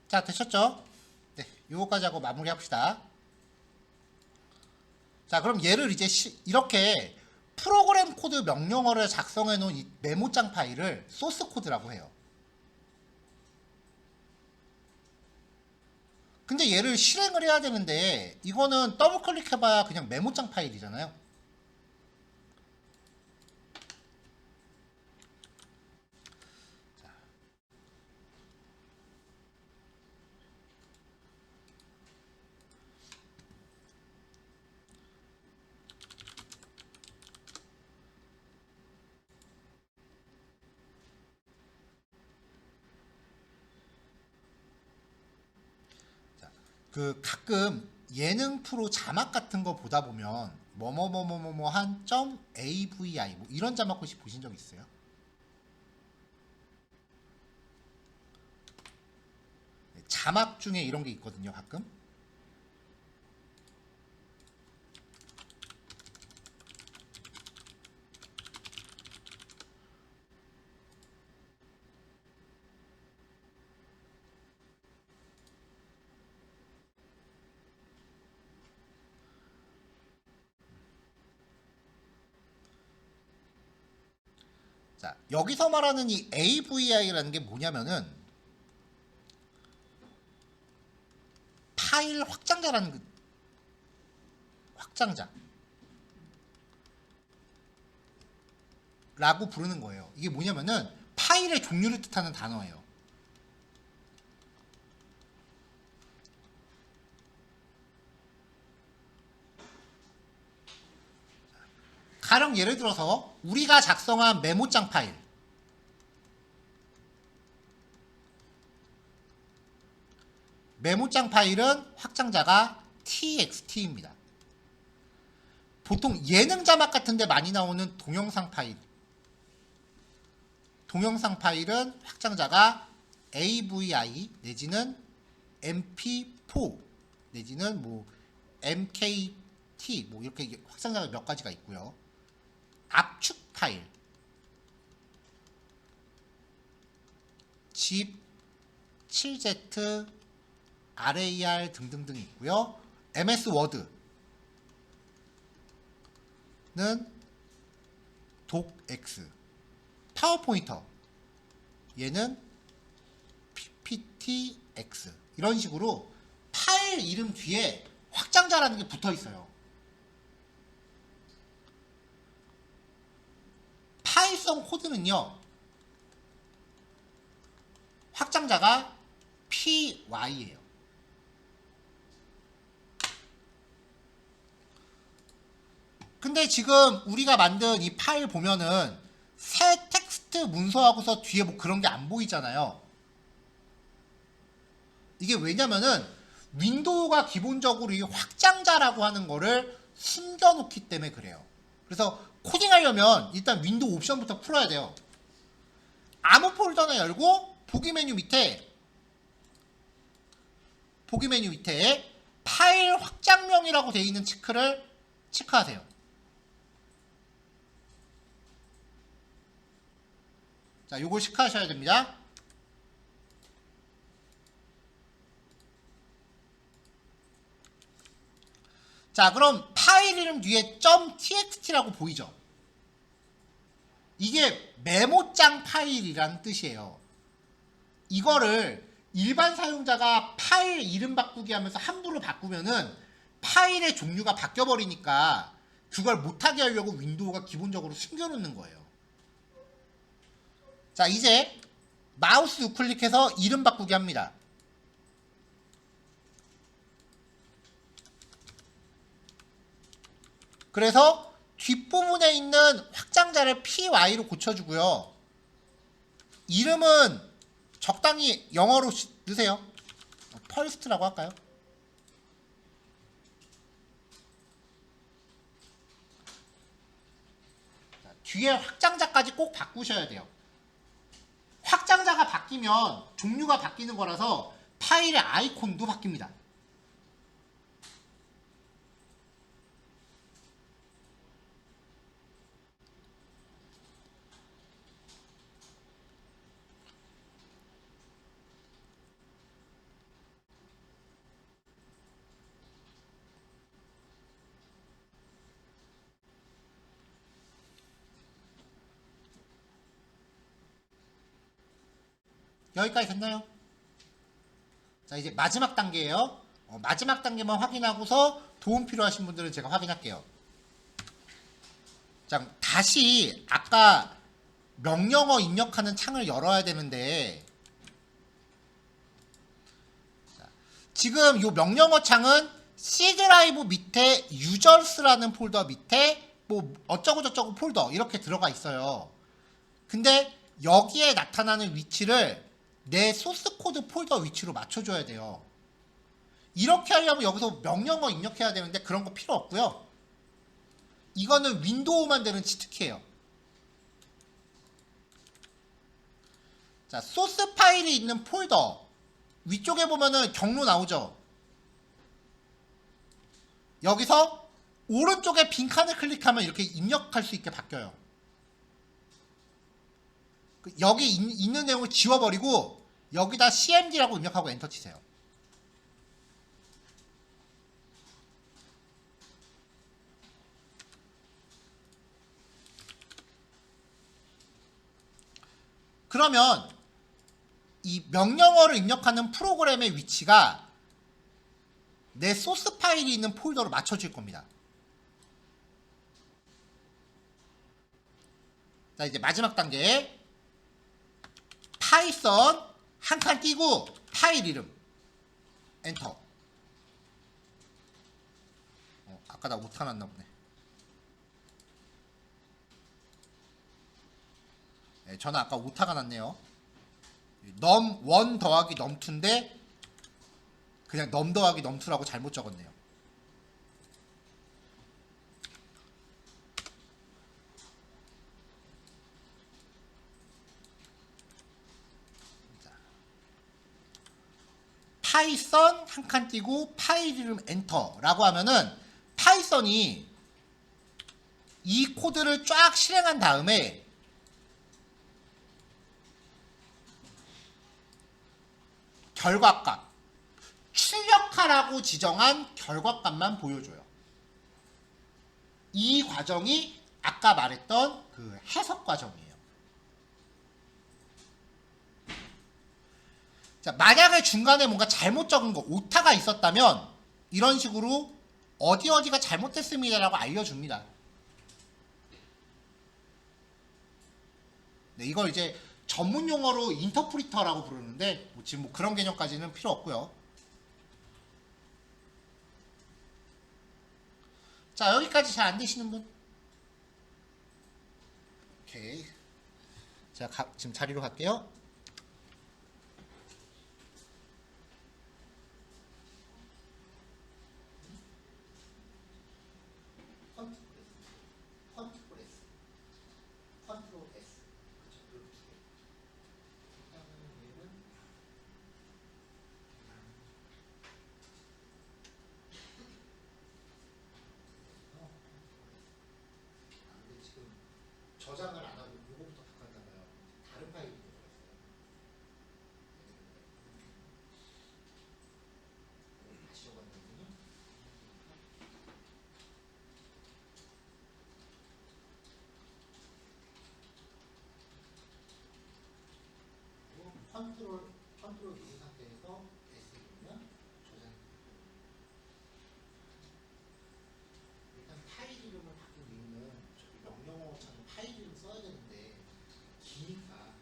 [SPEAKER 1] 자, 되셨죠? 네, 요거까지 하고 마무리 합시다. 자, 그럼 얘를 이제 이렇게 프로그램 코드 명령어를 작성해 놓은 이 메모장 파일을 소스 코드라고 해요. 근데 얘를 실행을 해야 되는데 이거는 더블 클릭해봐야 그냥 메모장 파일이잖아요. 그 가끔 예능 프로 자막 같은 거 보다 보면 뭐뭐뭐뭐뭐 한 점 AVI 뭐 이런 자막 혹시 보신 적 있어요? 자막 중에 이런 게 있거든요, 가끔. 자, 여기서 말하는 이 AVI라는 게 뭐냐면은 파일 확장자라는 확장자 라고 부르는 거예요. 이게 뭐냐면은 파일의 종류를 뜻하는 단어예요. 가령 예를 들어서 우리가 작성한 메모장 파일, 메모장 파일은 확장자가 txt입니다. 보통 예능 자막 같은데 많이 나오는 동영상 파일, 동영상 파일은 확장자가 AVI 내지는 MP4 내지는 뭐 MKT 뭐 이렇게 확장자가 몇 가지가 있고요. 압축 파일, zip, 7z, RAR 등등등 있고요. MS 워드는 docx, 파워포인터 얘는 pptx 이런 식으로 파일 이름 뒤에 확장자라는 게 붙어 있어요. 파일성 코드는요, 확장자가 py예요. 근데 지금 우리가 만든 이 파일 보면은 새 텍스트 문서하고서 뒤에 뭐 그런 게 안 보이잖아요. 이게 왜냐면은 윈도우가 기본적으로 이 확장자라고 하는 거를 숨겨놓기 때문에 그래요. 그래서 코딩하려면 일단 윈도우 옵션부터 풀어야 돼요. 아무 폴더나 열고 보기 메뉴 밑에 파일 확장명이라고 되어 있는 체크를 체크하세요. 자, 요걸 체크하셔야 됩니다. 자, 그럼 파일 이름 뒤에 .txt라고 보이죠? 이게 메모장 파일이라는 뜻이에요. 이거를 일반 사용자가 파일 이름 바꾸기 하면서 함부로 바꾸면은 파일의 종류가 바뀌어버리니까 그걸 못하게 하려고 윈도우가 기본적으로 숨겨놓는 거예요. 자, 이제 마우스 우클릭해서 이름 바꾸기 합니다. 그래서 뒷부분에 있는 확장자를 py로 고쳐주고요. 이름은 적당히 영어로 넣으세요. 펄스트라고 할까요? 자, 뒤에 확장자까지 꼭 바꾸셔야 돼요. 확장자가 바뀌면 종류가 바뀌는 거라서 파일의 아이콘도 바뀝니다. 여기까지 됐나요? 자, 이제 마지막 단계예요. 마지막 단계만 확인하고서 도움 필요하신 분들은 제가 확인할게요. 자, 다시 아까 명령어 입력하는 창을 열어야 되는데, 자, 지금 이 명령어 창은 C 드라이브 밑에 유저스라는 폴더 밑에 뭐 어쩌고저쩌고 폴더 이렇게 들어가 있어요. 근데 여기에 나타나는 위치를 내 소스 코드 폴더 위치로 맞춰줘야 돼요. 이렇게 하려면 여기서 명령어 입력해야 되는데 그런 거 필요 없고요. 이거는 윈도우만 되는 치트키예요. 자, 소스 파일이 있는 폴더 위쪽에 보면은 경로 나오죠. 여기서 오른쪽에 빈칸을 클릭하면 이렇게 입력할 수 있게 바뀌어요. 여기 있는 내용을 지워버리고 여기다 cmd라고 입력하고 엔터 치세요. 그러면 이 명령어를 입력하는 프로그램의 위치가 내 소스 파일이 있는 폴더로 맞춰질 겁니다. 자, 이제 마지막 단계. 파이썬 한 칸 띄고 파일 이름 엔터. 아까 나 오타 났나 보네. 네, 저는 아까 오타가 났네요. 넘1 더하기 넘2인데 그냥 넘 더하기 넘2라고 잘못 적었네요. 파이썬 한 칸 띄고 파일 이름 엔터라고 하면은 파이썬이 이 코드를 쫙 실행한 다음에 결과값, 출력하라고 지정한 결과값만 보여줘요. 이 과정이 아까 말했던 그 해석 과정이에요. 자, 만약에 중간에 뭔가 잘못 적은 거, 오타가 있었다면 이런 식으로 어디가 잘못됐습니다라고 알려줍니다. 네, 이걸 이제 전문 용어로 인터프리터라고 부르는데 지금 뭐 그런 개념까지는 필요 없고요. 자, 여기까지 잘 안 되시는 분? 오케이. 제가 지금 자리로 갈게요. 컨트롤 S. 지금 저장을 안 하고 이거부터 바꿨나봐요. 다른 파일이 들어갔어요. 다시 적었거든요. 컨트롤 누른 상태에서 S 누르면 저장. 일단 파일 이름을 바꾼 이유는 저기 명령어처럼 파일 이름 써야 되는데 기니까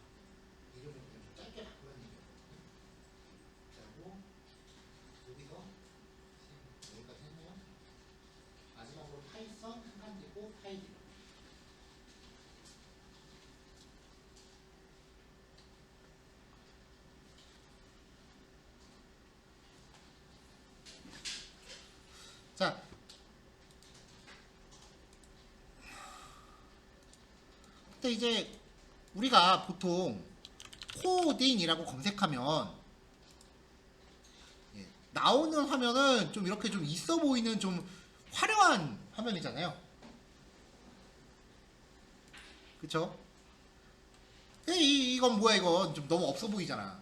[SPEAKER 1] 이름을 그냥 좀 짧게 바꾸는 얘기거든요. 그리고 여기까지 했네요. 마지막으로 파이썬 한 칸 띄고 파일 이름. 자, 근데 이제 우리가 보통 코딩이라고 검색하면 나오는 화면은 좀 이렇게 좀 있어 보이는 좀 화려한 화면이잖아요. 그쵸? 이건 뭐야, 이건 좀 너무 없어 보이잖아.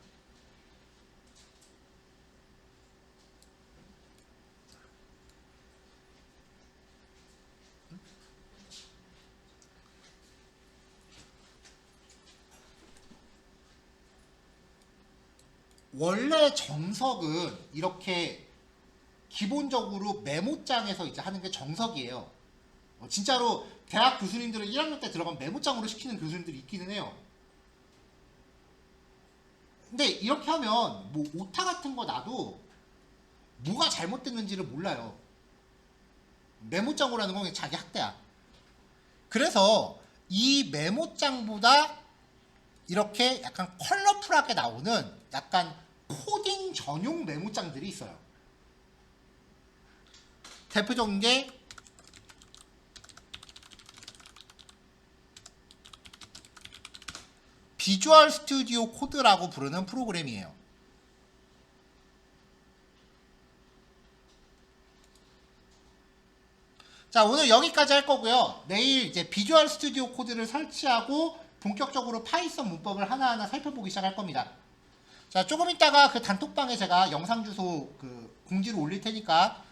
[SPEAKER 1] 원래 정석은 이렇게 기본적으로 메모장에서 이제 하는 게 정석이에요. 진짜로 대학 교수님들은 1학년 때 들어가면 메모장으로 시키는 교수님들이 있기는 해요. 근데 이렇게 하면 뭐 오타 같은 거 나도 뭐가 잘못됐는지를 몰라요. 메모장으로 하는 건 자기 학대야. 그래서 이 메모장보다 이렇게 약간 컬러풀하게 나오는 약간 코딩 전용 메모장들이 있어요. 대표적인 게 비주얼 스튜디오 코드라고 부르는 프로그램이에요. 자, 오늘 여기까지 할 거고요. 내일 이제 비주얼 스튜디오 코드를 설치하고 본격적으로 파이썬 문법을 하나하나 살펴보기 시작할 겁니다. 자, 조금 있다가 그 단톡방에 제가 영상 주소 그 공지를 올릴 테니까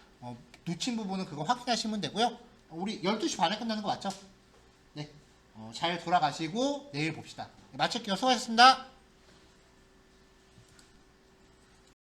[SPEAKER 1] 놓친 부분은 그거 확인하시면 되고요. 우리 12시 반에 끝나는 거 맞죠? 네. 잘 돌아가시고 내일 봅시다. 마칠게요. 수고하셨습니다.